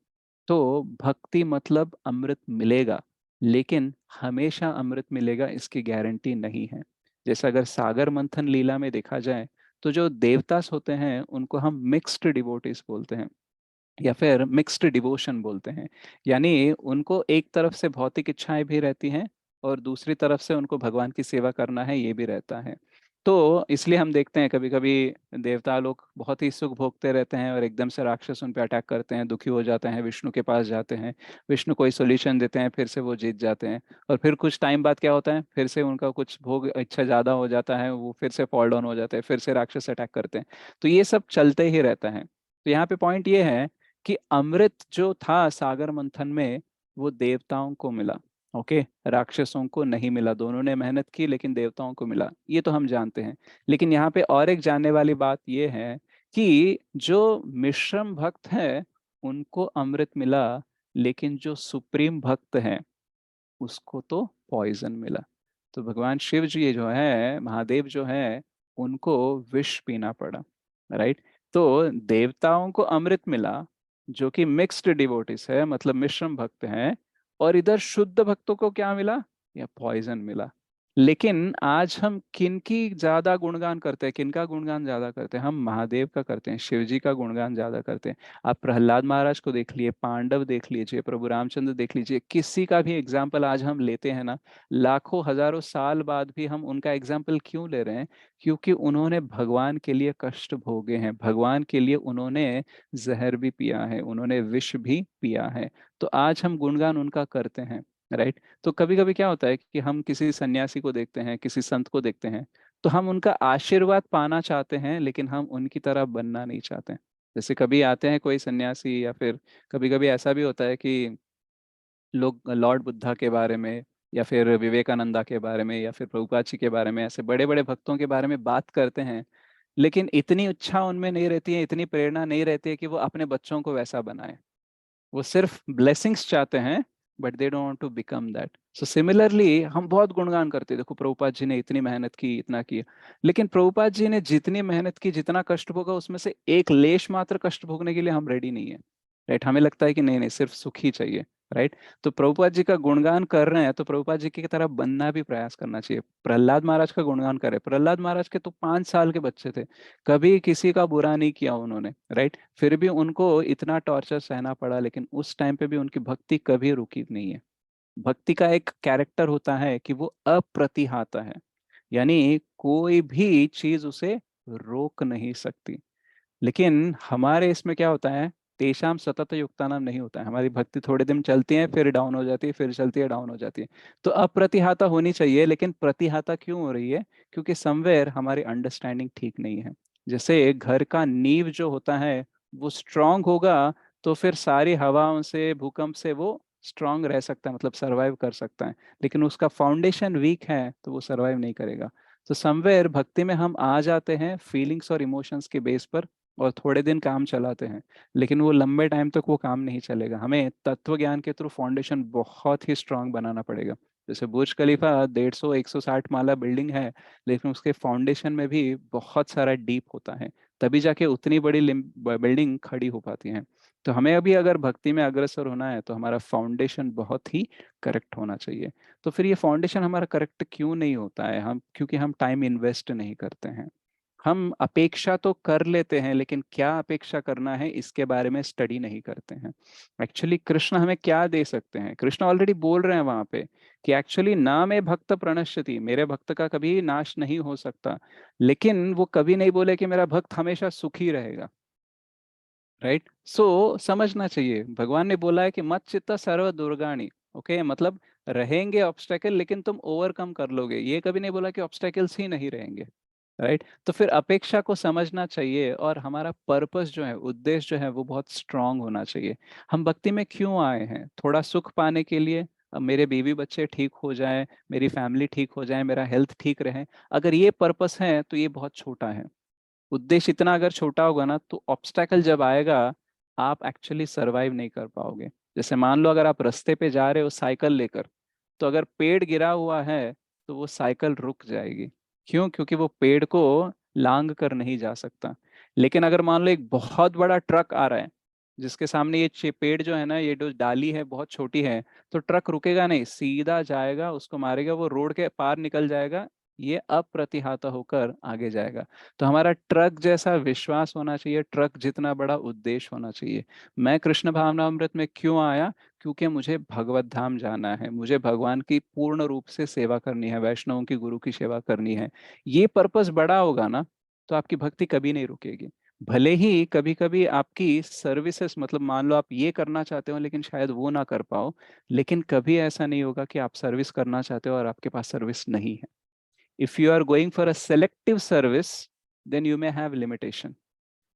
तो भक्ति मतलब अमृत मिलेगा, लेकिन हमेशा अमृत मिलेगा इसकी गारंटी नहीं है। जैसे अगर सागर मंथन लीला में देखा जाए, तो जो देवतास होते हैं उनको हम मिक्स्ड डिवोटीज बोलते हैं, या फिर मिक्स्ड डिवोशन बोलते हैं। यानी उनको एक तरफ से भौतिक इच्छाएं भी रहती हैं, और दूसरी तरफ से उनको भगवान की सेवा करना है, ये भी रहता है। तो इसलिए हम देखते हैं कभी कभी देवता लोग बहुत ही सुख भोगते रहते हैं, और एकदम से राक्षस उन पे अटैक करते हैं, दुखी हो जाते हैं, विष्णु के पास जाते हैं, विष्णु कोई सोल्यूशन देते हैं, फिर से वो जीत जाते हैं। और फिर कुछ टाइम बाद क्या होता है, फिर से उनका कुछ भोग इच्छा ज्यादा हो जाता है, वो फिर से फॉल डाउन हो जाते हैं, फिर से राक्षस अटैक करते हैं। तो ये सब चलते ही रहता है। तो यहाँ पे पॉइंट ये है कि अमृत जो था सागर मंथन में, वो देवताओं को मिला। ओके, राक्षसों को नहीं मिला। दोनों ने मेहनत की, लेकिन देवताओं को मिला, ये तो हम जानते हैं। लेकिन यहाँ पे और एक जानने वाली बात ये है कि जो मिश्रम भक्त है उनको अमृत मिला, लेकिन जो सुप्रीम भक्त है उसको तो पॉइजन मिला। तो भगवान शिव जी जो है, महादेव जो है, उनको विष पीना पड़ा। राइट। तो देवताओं को अमृत मिला, जो कि मिक्स्ड डिवोटिस है, मतलब मिश्रम भक्त हैं, और इधर शुद्ध भक्तों को क्या मिला, या पॉइजन मिला। लेकिन आज हम किनकी ज्यादा गुणगान करते हैं, किनका गुणगान ज्यादा करते हैं? हम महादेव का करते हैं, शिव जी का गुणगान ज्यादा करते हैं। आप प्रहलाद महाराज को देख लिए, पांडव देख लीजिए, प्रभु रामचंद्र देख लीजिए, किसी का भी एग्जाम्पल आज हम लेते हैं ना, लाखों हजारों साल बाद भी हम उनका एग्जाम्पल क्यों ले रहे हैं? क्योंकि उन्होंने भगवान के लिए कष्ट भोगे हैं, भगवान के लिए उन्होंने जहर भी पिया है, उन्होंने विष भी पिया है। तो आज हम गुणगान उनका करते हैं। राइट। तो कभी कभी क्या होता है कि हम किसी सन्यासी को देखते हैं, किसी संत को देखते हैं, तो हम उनका आशीर्वाद पाना चाहते हैं, लेकिन हम उनकी तरह बनना नहीं चाहते। जैसे कभी आते हैं कोई सन्यासी, या फिर कभी कभी ऐसा भी होता है कि लोग लॉर्ड बुद्धा के बारे में, या फिर विवेकानंदा के बारे में, या फिर प्रभुपाद जी के बारे में, ऐसे बड़े बड़े भक्तों के बारे में बात करते हैं, लेकिन इतनी इच्छा उनमें नहीं रहती है, इतनी प्रेरणा नहीं रहती है कि वो अपने बच्चों को वैसा बनाए। वो सिर्फ ब्लेसिंग्स चाहते हैं, but they don't want to become that. So similarly हम बहुत गुणगान करते हैं, देखो प्रभुपाद जी ने इतनी मेहनत की, इतना किया, लेकिन प्रभुपाद जी ने जितनी मेहनत की, जितना कष्ट भोगा, उसमें से एक लेश मात्र कष्ट भोगने के लिए हम रेडी नहीं है। राइट। हमें लगता है कि नहीं नहीं, सिर्फ सुख ही चाहिए। राइट। तो प्रभुपाद जी का गुणगान कर रहे हैं, तो प्रभुपाद जी की तरह बनना भी प्रयास करना चाहिए। प्रहलाद महाराज का गुणगान करें, प्रहलाद महाराज के तो 5 साल के बच्चे थे, कभी किसी का बुरा नहीं किया उन्होंने। राइट। फिर भी उनको इतना टॉर्चर सहना पड़ा, लेकिन उस टाइम पे भी उनकी भक्ति कभी रुकी नहीं है। भक्ति का एक कैरेक्टर होता है कि वो अप्रतिहाता है, यानी कोई भी चीज उसे रोक नहीं सकती। लेकिन हमारे इसमें क्या होता है, तेषाम सतत युक्ता नाम नहीं होता है। हमारी भक्ति थोड़े दिन चलती है, फिर डाउन हो जाती है, फिर चलती है, डाउन हो जाती है। तो अप्रतिहाता होनी चाहिए, लेकिन प्रतिहाता क्यों हो रही है? क्योंकि समवेयर हमारी अंडरस्टैंडिंग ठीक नहीं है। जैसे घर का नींव जो होता है, वो स्ट्रांग होगा, तो फिर सारी हवाओं से, भूकंप से वो स्ट्रांग रह सकता है, मतलब सरवाइव कर सकता है। लेकिन उसका फाउंडेशन वीक है, तो वो सरवाइव नहीं करेगा। तो समवेयर भक्ति में हम आ जाते हैं फीलिंग्स और इमोशंस के बेस पर, और थोड़े दिन काम चलाते हैं, लेकिन वो लंबे टाइम तक वो काम नहीं चलेगा। हमें तत्व ज्ञान के थ्रू फाउंडेशन बहुत ही स्ट्रांग बनाना पड़ेगा। जैसे बुर्ज खलीफा 150-160 माला बिल्डिंग है, लेकिन उसके फाउंडेशन में भी बहुत सारा डीप होता है, तभी जाके उतनी बड़ी बिल्डिंग खड़ी हो पाती है। तो हमें अभी अगर भक्ति में अग्रसर होना है, तो हमारा फाउंडेशन बहुत ही करेक्ट होना चाहिए। तो फिर ये फाउंडेशन हमारा करेक्ट क्यों नहीं होता है? हम क्योंकि हम टाइम इन्वेस्ट नहीं करते हैं। हम अपेक्षा तो कर लेते हैं, लेकिन क्या अपेक्षा करना है इसके बारे में स्टडी नहीं करते हैं। एक्चुअली कृष्ण हमें क्या दे सकते हैं? कृष्ण ऑलरेडी बोल रहे हैं वहां पे कि एक्चुअली ना मैं भक्त प्रणश्यति, मेरे भक्त का कभी नाश नहीं हो सकता। लेकिन वो कभी नहीं बोले कि मेरा भक्त हमेशा सुखी रहेगा। राइट। सो समझना चाहिए, भगवान ने बोला है कि मत चित्ता सर्व दुर्गाणी। ओके, मतलब रहेंगे ऑब्स्टेकल, लेकिन तुम ओवरकम कर लोगे। ये कभी नहीं बोला कि ऑब्स्टेकल्स ही नहीं रहेंगे। राइट? तो फिर अपेक्षा को समझना चाहिए और हमारा पर्पस जो है, उद्देश्य जो है वो बहुत स्ट्रांग होना चाहिए। हम भक्ति में क्यों आए हैं? थोड़ा सुख पाने के लिए, मेरे बीवी बच्चे ठीक हो जाएँ, मेरी फैमिली ठीक हो जाए, मेरा हेल्थ ठीक रहे। अगर ये पर्पस है तो ये बहुत छोटा है। उद्देश्य इतना अगर छोटा होगा ना तो ऑब्स्टैकल जब आएगा आप एक्चुअली सरवाइव नहीं कर पाओगे। जैसे मान लो अगर आप रास्ते पे जा रहे हो साइकिल लेकर, तो अगर पेड़ गिरा हुआ है तो वो साइकिल रुक जाएगी। क्यों? क्योंकि वो पेड़ को लांग कर नहीं जा सकता। लेकिन अगर मान लो एक बहुत बड़ा ट्रक आ रहा है जिसके सामने ये पेड़ जो है ना, ये जो डाली है बहुत छोटी है, तो ट्रक रुकेगा नहीं, सीधा जाएगा, उसको मारेगा, वो रोड के पार निकल जाएगा, ये अप्रतिहत होकर आगे जाएगा। तो हमारा ट्रक जैसा विश्वास होना चाहिए, ट्रक जितना बड़ा उद्देश्य होना चाहिए। मैं कृष्ण भावनामृत में क्यों आया? क्योंकि मुझे भगवत धाम जाना है, मुझे भगवान की पूर्ण रूप से सेवा करनी है, वैष्णवों की गुरु की सेवा करनी है। ये पर्पस बड़ा होगा ना तो आपकी भक्ति कभी नहीं रुकेगी। भले ही कभी कभी आपकी सर्विसेज, मतलब मान लो आप ये करना चाहते हो लेकिन शायद वो ना कर पाओ, लेकिन कभी ऐसा नहीं होगा कि आप सर्विस करना चाहते हो और आपके पास सर्विस नहीं है। If you are going for a selective service, then you may have limitation.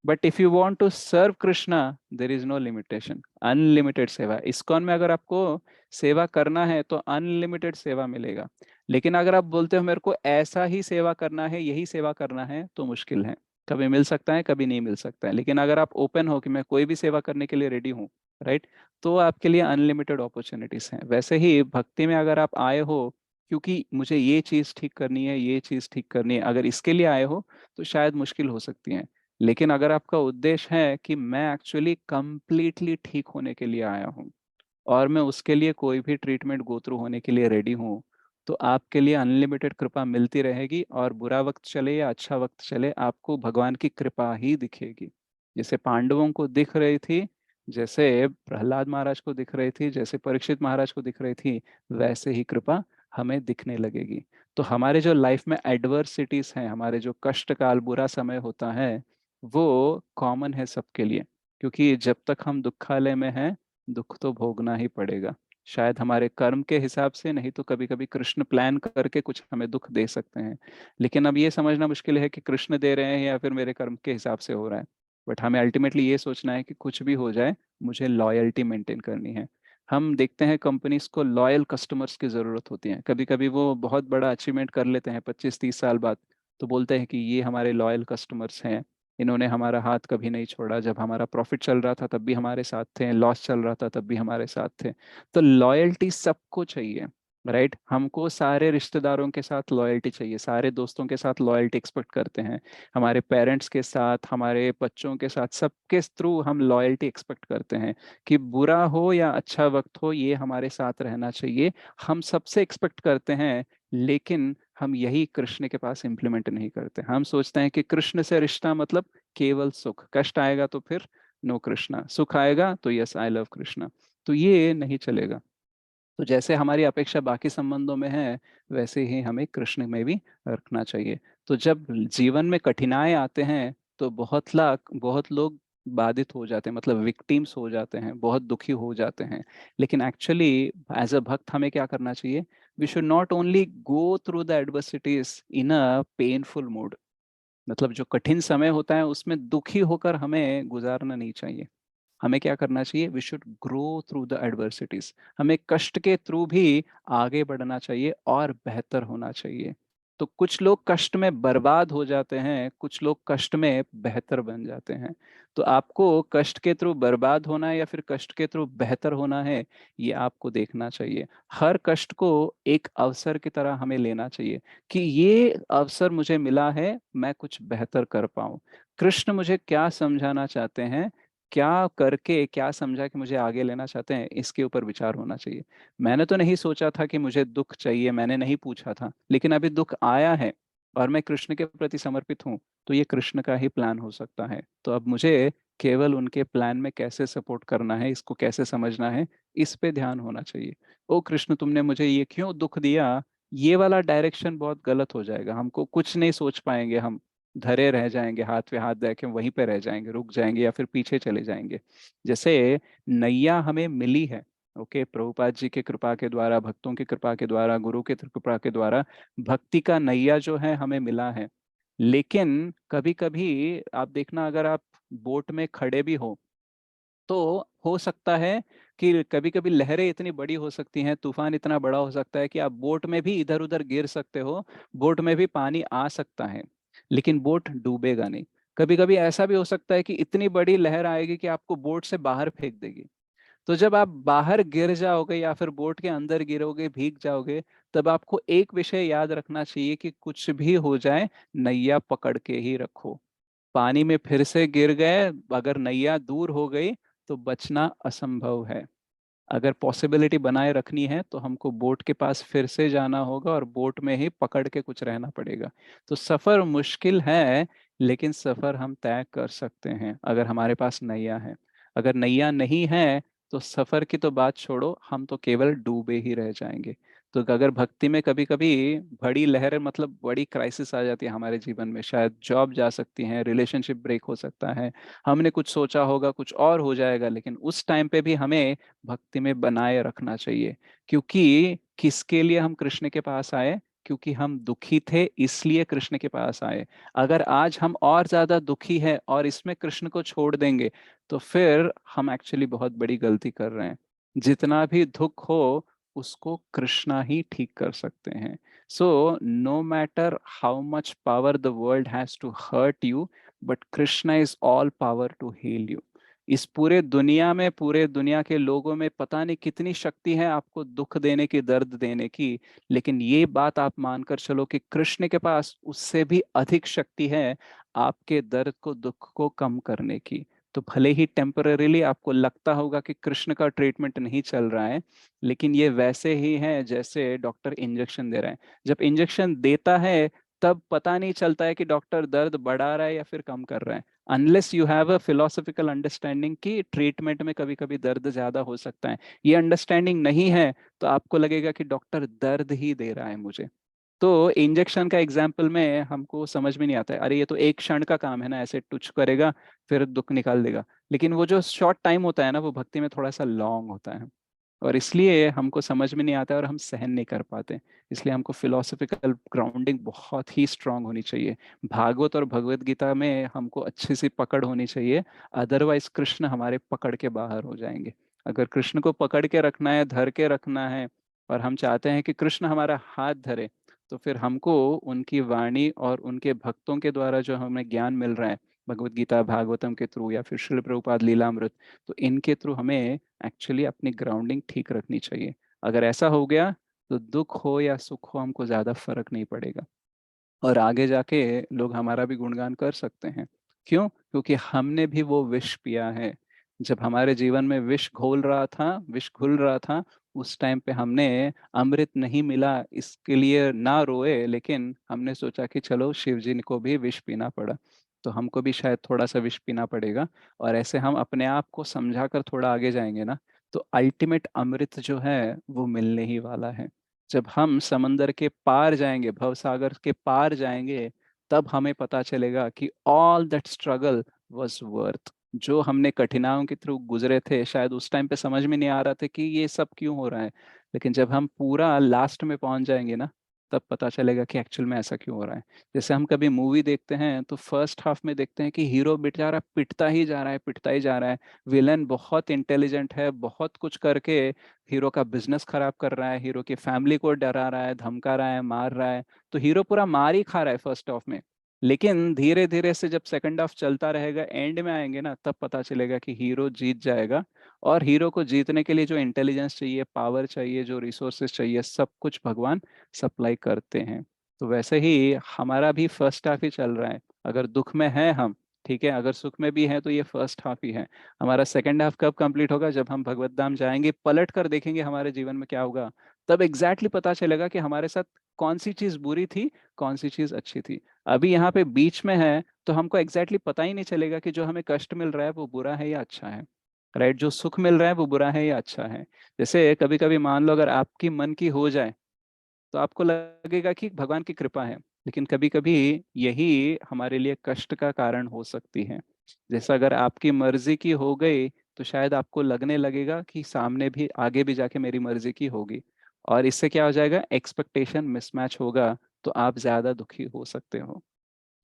But if you want to serve Krishna, there is no limitation. Unlimited सेवा। इस्कॉन में अगर आपको सेवा करना है तो अनलिमिटेड सेवा मिलेगा। लेकिन अगर आप बोलते हो मेरे को ऐसा ही सेवा करना है, यही सेवा करना है, तो मुश्किल है। कभी मिल सकता है, कभी नहीं मिल सकता है। लेकिन अगर आप ओपन हो कि मैं कोई भी सेवा करने के लिए रेडी हूँ, राइट, तो आपके लिए अनलिमिटेड अपॉर्चुनिटीज हैं। वैसे ही भक्ति में अगर आप आए हो क्योंकि मुझे ये चीज़ ठीक करनी है, ये चीज़ ठीक करनी है, अगर इसके लिए आए हो तो शायद मुश्किल हो सकती है। लेकिन अगर आपका उद्देश्य है कि मैं एक्चुअली कंप्लीटली ठीक होने के लिए आया हूँ और मैं उसके लिए कोई भी ट्रीटमेंट गो थ्रू होने के लिए रेडी हूँ, तो आपके लिए अनलिमिटेड कृपा मिलती रहेगी। और बुरा वक्त चले या अच्छा वक्त चले, आपको भगवान की कृपा ही दिखेगी। जैसे पांडवों को दिख रही थी, जैसे प्रहलाद महाराज को दिख रही थी, जैसे परीक्षित महाराज को दिख रही थी, वैसे ही कृपा हमें दिखने लगेगी। तो हमारे जो लाइफ में एडवर्सिटीज हैं, हमारे जो कष्ट काल, बुरा समय होता है, वो कॉमन है सबके लिए। क्योंकि जब तक हम दुखालय में हैं, दुख तो भोगना ही पड़ेगा। शायद हमारे कर्म के हिसाब से, नहीं तो कभी कभी कृष्ण प्लान करके कुछ हमें दुख दे सकते हैं। लेकिन अब ये समझना मुश्किल है कि कृष्ण दे रहे हैं या फिर मेरे कर्म के हिसाब से हो रहा है। बट हमें अल्टीमेटली ये सोचना है कि कुछ भी हो जाए, मुझे लॉयल्टी मेंटेन करनी है। हम देखते हैं कंपनीज को लॉयल कस्टमर्स की ज़रूरत होती है। कभी कभी वो बहुत बड़ा अचीवमेंट कर लेते हैं 25-30 साल बाद, तो बोलते हैं कि ये हमारे लॉयल कस्टमर्स हैं, इन्होंने हमारा हाथ कभी नहीं छोड़ा, जब हमारा प्रॉफिट चल रहा था तब भी हमारे साथ थे, लॉस चल रहा था तब भी हमारे साथ थे। तो लॉयल्टी सबको चाहिए, राइट? हमको सारे रिश्तेदारों के साथ लॉयल्टी चाहिए, सारे दोस्तों के साथ लॉयल्टी एक्सपेक्ट करते हैं, हमारे पेरेंट्स के साथ, हमारे बच्चों के साथ, सबके थ्रू हम लॉयल्टी एक्सपेक्ट करते हैं कि बुरा हो या अच्छा वक्त हो, ये हमारे साथ रहना चाहिए। हम सबसे एक्सपेक्ट करते हैं, लेकिन हम यही कृष्ण के पास इम्प्लीमेंट नहीं करते। हम सोचते हैं कि कृष्ण से रिश्ता मतलब केवल सुख, कष्ट आएगा तो फिर नो कृष्णा, सुख आएगा तो यस आई लव कृष्णा। तो ये नहीं चलेगा। तो जैसे हमारी अपेक्षा बाकी संबंधों में है, वैसे ही हमें कृष्ण में भी रखना चाहिए। तो जब जीवन में कठिनाई आते हैं तो बहुत लोग बाधित हो जाते हैं, मतलब विक्टिम्स हो जाते हैं, बहुत दुखी हो जाते हैं। लेकिन एक्चुअली एज अ भक्त हमें क्या करना चाहिए? We should not only go through the adversities in a painful mood. मतलब जो कठिन समय होता है उसमें दुखी होकर हमें गुजारना नहीं चाहिए। हमें क्या करना चाहिए? We should grow through the adversities. हमें कष्ट के थ्रू भी आगे बढ़ना चाहिए और बेहतर होना चाहिए। तो कुछ लोग कष्ट में बर्बाद हो जाते हैं, कुछ लोग कष्ट में बेहतर बन जाते हैं। तो आपको कष्ट के थ्रू बर्बाद होना है या फिर कष्ट के थ्रू बेहतर होना है, ये आपको देखना चाहिए। हर कष्ट को एक अवसर की तरह हमें लेना चाहिए कि ये अवसर मुझे मिला है, मैं कुछ बेहतर कर पाऊं। कृष्ण मुझे क्या समझाना चाहते हैं, क्या करके क्या समझा कि मुझे आगे लेना चाहते हैं, इसके ऊपर विचार होना चाहिए। मैंने तो नहीं सोचा था कि मुझे दुख चाहिए, मैंने नहीं पूछा था, लेकिन अभी दुख आया है और मैं कृष्ण के प्रति समर्पित हूँ, तो ये कृष्ण का ही प्लान हो सकता है। तो अब मुझे केवल उनके प्लान में कैसे सपोर्ट करना है, इसको कैसे समझना है, इस पे ध्यान होना चाहिए। ओ कृष्ण, तुमने मुझे ये क्यों दुख दिया? ये वाला डायरेक्शन बहुत गलत हो जाएगा, हमको कुछ नहीं सोच पाएंगे, हम धरे रह जाएंगे, हाथ पे हाथ दे के वहीं पे रह जाएंगे, रुक जाएंगे या फिर पीछे चले जाएंगे। जैसे नैया हमें मिली है, ओके, प्रभुपाद जी के कृपा के द्वारा, भक्तों की कृपा के द्वारा, गुरु के कृपा के द्वारा भक्ति का नैया जो है हमें मिला है। लेकिन कभी-कभी आप देखना, अगर आप बोट में खड़े भी तो हो सकता है कि कभी-कभी लहरें इतनी बड़ी हो सकती हैं, तूफान इतना बड़ा हो सकता है कि आप बोट में भी इधर-उधर गिर सकते हो, बोट में भी पानी आ सकता है, लेकिन बोट डूबेगा नहीं। कभी-कभी ऐसा भी हो सकता है कि इतनी बड़ी लहर आएगी कि आपको बोट से बाहर फेंक देगी। तो जब आप बाहर गिर जाओगे या फिर बोट के अंदर गिरोगे, भीग जाओगे, तब आपको एक विषय याद रखना चाहिए कि कुछ भी हो जाए, नैया पकड़ के ही रखो। पानी में फिर से गिर गए, अगर नैया दूर हो गई तो बचना असंभव है। अगर पॉसिबिलिटी बनाए रखनी है तो हमको बोट के पास फिर से जाना होगा और बोट में ही पकड़ के कुछ रहना पड़ेगा। तो सफर मुश्किल है, लेकिन सफर हम तय कर सकते हैं अगर हमारे पास नैया है। अगर नैया नहीं है तो सफर की तो बात छोड़ो, हम तो केवल डूबे ही रह जाएंगे। तो अगर भक्ति में कभी कभी बड़ी लहर, मतलब बड़ी क्राइसिस आ जाती है हमारे जीवन में, शायद जॉब जा सकती है, रिलेशनशिप ब्रेक हो सकता है, हमने कुछ सोचा होगा कुछ और हो जाएगा, लेकिन उस टाइम पे भी हमें भक्ति में बनाए रखना चाहिए। क्योंकि किसके लिए हम कृष्ण के पास आए? क्योंकि हम दुखी थे, इसलिए कृष्ण के पास आए। अगर आज हम और ज्यादा दुखी है और इसमें कृष्ण को छोड़ देंगे, तो फिर हम एक्चुअली बहुत बड़ी गलती कर रहे हैं। जितना भी दुख हो, उसको कृष्णा ही ठीक कर सकते हैं। So no matter how much power the world has to hurt you, but Krishna is all power to heal you. इस पूरे दुनिया में, पूरे दुनिया के लोगों में पता नहीं कितनी शक्ति है आपको दुख देने की, दर्द देने की, लेकिन ये बात आप मानकर चलो कि कृष्ण के पास उससे भी अधिक शक्ति है आपके दर्द को, दुख को कम करने की। तो भले ही टेम्पररीली आपको लगता होगा कि कृष्ण का ट्रीटमेंट नहीं चल रहा है, लेकिन ये वैसे ही है जैसे डॉक्टर इंजेक्शन दे रहा है। जब इंजेक्शन देता है तब पता नहीं चलता है कि डॉक्टर दर्द बढ़ा रहा है या फिर कम कर रहा है, unless you have a philosophical understanding कि ट्रीटमेंट में कभी कभी दर्द ज्यादा हो सकता है। ये अंडरस्टैंडिंग नहीं है तो आपको लगेगा कि डॉक्टर दर्द ही दे रहा है मुझे। तो इंजेक्शन का एग्जाम्पल में हमको समझ में नहीं आता है, अरे ये तो एक क्षण का काम है ना, ऐसे टुच करेगा फिर दुख निकाल देगा। लेकिन वो जो शॉर्ट टाइम होता है ना, वो भक्ति में थोड़ा सा लॉन्ग होता है, और इसलिए हमको समझ में नहीं आता है और हम सहन नहीं कर पाते। इसलिए हमको फिलोसफिकल ग्राउंडिंग बहुत ही स्ट्रांग होनी चाहिए। भागवत और भगवत गीता में हमको अच्छी सी पकड़ होनी चाहिए, अदरवाइज कृष्ण हमारे पकड़ के बाहर हो जाएंगे। अगर कृष्ण को पकड़ के रखना है, धर के रखना है, और हम चाहते हैं कि कृष्ण हमारा हाथ धरे, तो फिर हमको उनकी वाणी और उनके भक्तों के द्वारा जो हमें ज्ञान मिल रहा है, भगवत गीता भागवतम के थ्रू या फिर श्रील प्रभुपाद लीलामृत, तो इनके थ्रू हमें एक्चुअली अपनी ग्राउंडिंग ठीक रखनी चाहिए। अगर ऐसा हो गया तो दुख हो या सुख हो हमको ज्यादा फर्क नहीं पड़ेगा, और आगे जाके लोग हमारा भी गुणगान कर सकते हैं। क्यों? क्योंकि हमने भी वो विष पिया है। जब हमारे जीवन में विष घोल रहा था, विष घुल रहा था, उस टाइम पे हमने अमृत नहीं मिला इसके लिए ना रोए, लेकिन हमने सोचा कि चलो शिव जी को भी विष पीना पड़ा, तो हमको भी शायद थोड़ा सा विष पीना पड़ेगा। और ऐसे हम अपने आप को समझा कर थोड़ा आगे जाएंगे ना, तो अल्टीमेट अमृत जो है वो मिलने ही वाला है। जब हम समंदर के पार जाएंगे, भव सागर के पार जाएंगे, तब हमें पता चलेगा कि all that struggle was worth. जो हमने कठिनाइयों के थ्रू गुजरे थे, शायद उस टाइम पे समझ में नहीं आ रहा था कि ये सब क्यों हो रहा है, लेकिन जब हम पूरा लास्ट में पहुंच जाएंगे ना, तब पता चलेगा कि एक्चुअल में ऐसा क्यों हो रहा है। जैसे हम कभी मूवी देखते हैं तो फर्स्ट हाफ में देखते हैं कि हीरो बेचारा पिटता ही जा रहा है, पिटता ही जा रहा है, विलन बहुत इंटेलिजेंट है, बहुत कुछ करके हीरो का बिजनेस खराब कर रहा है, हीरो की फैमिली को डरा रहा है, धमका रहा है, मार रहा है। तो हीरो पूरा मार ही खा रहा है फर्स्ट हाफ में, लेकिन धीरे धीरे से जब सेकंड हाफ चलता रहेगा, एंड में आएंगे ना, तब पता चलेगा कि हीरो जीत जाएगा। और हीरो को जीतने के लिए जो इंटेलिजेंस चाहिए, पावर चाहिए, जो रिसोर्सेस चाहिए, सब कुछ भगवान सप्लाई करते हैं। तो वैसे ही हमारा भी फर्स्ट हाफ ही चल रहा है। अगर दुख में है हम, ठीक है, अगर सुख में भी है, तो ये फर्स्ट हाफ ही है। हमारा सेकंड हाफ कब कंप्लीट होगा? जब हम भगवत धाम जाएंगे, पलट कर देखेंगे हमारे जीवन में क्या होगा, तब एग्जैक्टली पता चलेगा कि हमारे साथ कौन सी चीज बुरी थी, कौन सी चीज अच्छी थी। अभी यहाँ पे बीच में है, तो हमको एग्जैक्टली पता ही नहीं चलेगा कि जो हमें कष्ट मिल रहा है वो बुरा है या अच्छा है, राइट? जो सुख मिल रहा है वो बुरा है या अच्छा है। जैसे कभी कभी मान लो अगर आपकी मन की हो जाए, तो आपको लगेगा कि भगवान की कृपा है, लेकिन कभी कभी यही हमारे लिए कष्ट का कारण हो सकती है। जैसा अगर आपकी मर्जी की हो गई, तो शायद आपको लगने लगेगा कि सामने भी, आगे भी जाके मेरी मर्जी की होगी, और इससे क्या हो जाएगा, एक्सपेक्टेशन मिसमैच होगा, तो आप ज्यादा दुखी हो सकते हो।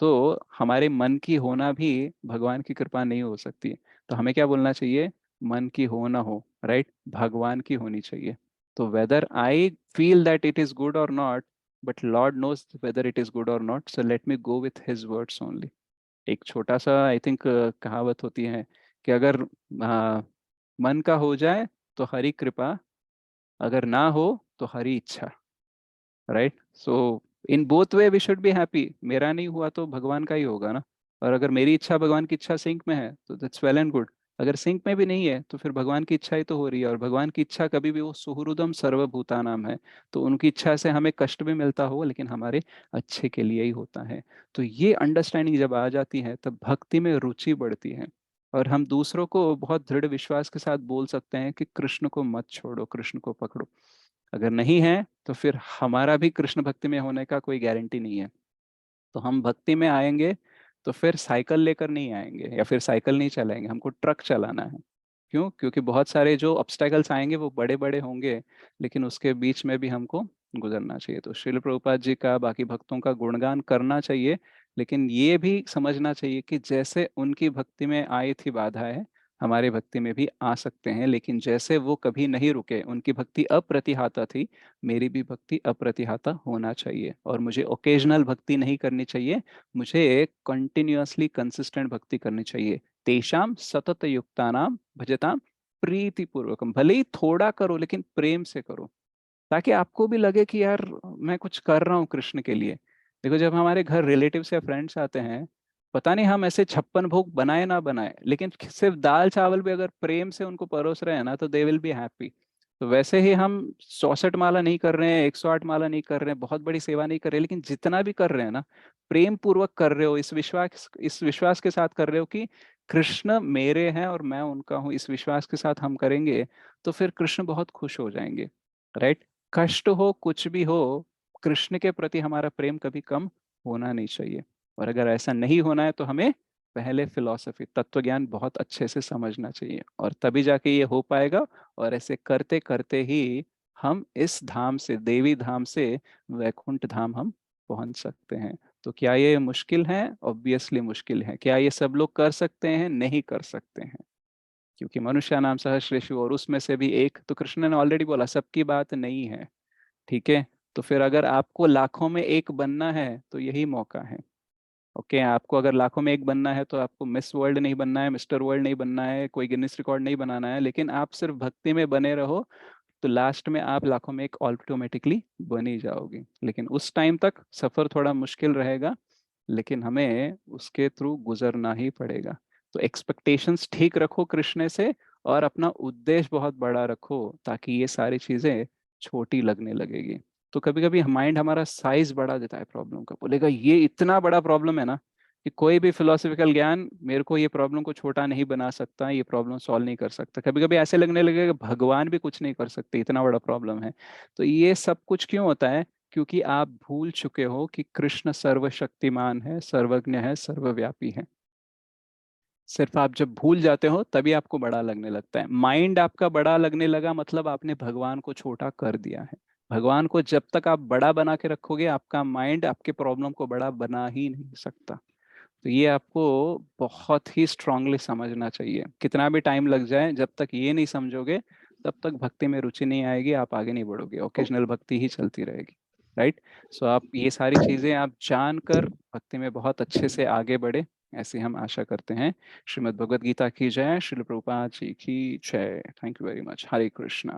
तो हमारे मन की होना भी भगवान की कृपा नहीं हो सकती है। तो हमें क्या बोलना चाहिए? मन की हो ना हो, राइट, भगवान की होनी चाहिए। तो whether I feel that it is good or not, but Lord knows whether it is good or not, so let me go with his words only. एक छोटा सा आई थिंक कहावत होती है कि अगर मन का हो जाए तो हरी कृपा, अगर ना हो तो हरी इच्छा, right. So in both way we should be happy. मेरा नहीं हुआ तो भगवान का ही होगा ना। और अगर मेरी इच्छा भगवान की इच्छा सिंक में है तो दैट्स वेल एंड गुड। अगर सिंक में भी नहीं है तो फिर भगवान की इच्छा ही तो हो रही है, और भगवान की इच्छा कभी भी वो सुहृदम सर्वभूतानाम है। तो उनकी इच्छा से हमें कष्ट भी मिलता हो लेकिन हमारे अच्छे के लिए ही होता है। तो ये अंडरस्टैंडिंग जब आ जाती है तब भक्ति में रुचि बढ़ती है, और हम दूसरों को बहुत दृढ़ विश्वास के साथ बोल सकते हैं कि कृष्ण को मत छोड़ो, कृष्ण को पकड़ो। अगर नहीं है तो फिर हमारा भी कृष्ण भक्ति में होने का कोई गारंटी नहीं है। तो हम भक्ति में आएंगे तो फिर साइकिल लेकर नहीं आएंगे, या फिर साइकिल नहीं चलाएंगे, हमको ट्रक चलाना है। क्यों? क्योंकि बहुत सारे जो ऑब्स्टेकल्स आएंगे वो बड़े बड़े होंगे, लेकिन उसके बीच में भी हमको गुजरना चाहिए। तो श्रील प्रभुपाद जी का, बाकी भक्तों का गुणगान करना चाहिए, लेकिन ये भी समझना चाहिए कि जैसे उनकी भक्ति में आई थी बाधाएं, हमारी भक्ति में भी आ सकते हैं। लेकिन जैसे वो कभी नहीं रुके, उनकी भक्ति अप्रतिहाता थी, मेरी भी भक्ति अप्रतिहाता होना चाहिए। और मुझे ओकेजनल भक्ति नहीं करनी चाहिए, मुझे कंटिन्यूअसली कंसिस्टेंट भक्ति करनी चाहिए। तेषाम सतत युक्तानाम भजताम प्रीति पूर्वकम, भले ही थोड़ा करो लेकिन प्रेम से करो, ताकि आपको भी लगे कि यार मैं कुछ कर रहा हूँ कृष्ण के लिए। देखो, जब हमारे घर रिलेटिव्स या फ्रेंड्स आते हैं, पता नहीं हम ऐसे 56 भोग बनाए ना बनाए, लेकिन सिर्फ दाल चावल भी अगर प्रेम से उनको परोस रहे हैं ना, तो दे विल बी हैप्पी। तो वैसे ही हम 64 माला नहीं कर रहे हैं, 108 माला नहीं कर रहे हैं, बहुत बड़ी सेवा नहीं कर रहे हैं, लेकिन जितना भी कर रहे हैं ना, प्रेम पूर्वक कर रहे हो, इस विश्वास के साथ कर रहे हो कि कृष्ण मेरे हैं और मैं उनका हूँ, इस विश्वास के साथ हम करेंगे, तो फिर कृष्ण बहुत खुश हो जाएंगे, राइट। कष्ट हो कुछ भी हो, कृष्ण के प्रति हमारा प्रेम कभी कम होना नहीं चाहिए। और अगर ऐसा नहीं होना है तो हमें पहले फिलॉसफी, तत्व ज्ञान बहुत अच्छे से समझना चाहिए, और तभी जाके ये हो पाएगा। और ऐसे करते करते ही हम इस धाम से, देवी धाम से वैकुंठ धाम हम पहुंच सकते हैं। तो क्या ये मुश्किल है? ऑब्वियसली मुश्किल है। क्या ये सब लोग कर सकते हैं? नहीं कर सकते हैं, क्योंकि मनुष्य नाम सहस्रेषु, और उसमें से भी एक, तो कृष्ण ने ऑलरेडी बोला सबकी बात नहीं है, ठीक है। तो फिर अगर आपको लाखों में एक बनना है तो यही मौका है। ओके, आपको अगर लाखों में एक बनना है तो आपको मिस वर्ल्ड नहीं बनना है, मिस्टर वर्ल्ड नहीं बनना है, कोई गिनीज रिकॉर्ड नहीं बनाना है, लेकिन आप सिर्फ भक्ति में बने रहो, तो लास्ट में आप लाखों में एक ऑटोमेटिकली बन ही जाओगे। लेकिन उस टाइम तक सफर थोड़ा मुश्किल रहेगा, लेकिन हमें उसके थ्रू गुजरना ही पड़ेगा। तो एक्सपेक्टेशंस ठीक रखो कृष्ण से, और अपना उद्देश्य बहुत बड़ा रखो, ताकि ये सारी चीजें छोटी लगने लगेगी। तो कभी कभी माइंड हमारा साइज बढ़ा देता है प्रॉब्लम का, बोलेगा ये इतना बड़ा प्रॉब्लम है ना कि कोई भी फिलोसफिकल ज्ञान मेरे को ये प्रॉब्लम को छोटा नहीं बना सकता, ये प्रॉब्लम सॉल्व नहीं कर सकता। कभी कभी ऐसे लगने लगेगा कि भगवान भी कुछ नहीं कर सकते, इतना बड़ा प्रॉब्लम है। तो ये सब कुछ क्यों होता है? क्योंकि आप भूल चुके हो कि कृष्ण सर्वशक्तिमान है, सर्वज्ञ है, सर्वव्यापी है। सिर्फ आप जब भूल जाते हो तभी आपको बड़ा लगने लगता है। माइंड आपका बड़ा लगने लगा मतलब आपने भगवान को छोटा कर दिया है। भगवान को जब तक आप बड़ा बना के रखोगे, आपका माइंड आपके प्रॉब्लम को बड़ा बना ही नहीं सकता। तो ये आपको बहुत ही स्ट्रांगली समझना चाहिए। कितना भी टाइम लग जाए, जब तक ये नहीं समझोगे तब तक भक्ति में रुचि नहीं आएगी, आप आगे नहीं बढ़ोगे, ओकेजनल भक्ति ही चलती रहेगी, राइट। सो आप ये सारी चीजें आप जानकर भक्ति में बहुत अच्छे से आगे बढ़े, ऐसी हम आशा करते हैं। श्रीमद् भगवद गीता की जय, श्रील प्रभुपाद जी की जय। Thank you very much. Hare Krishna.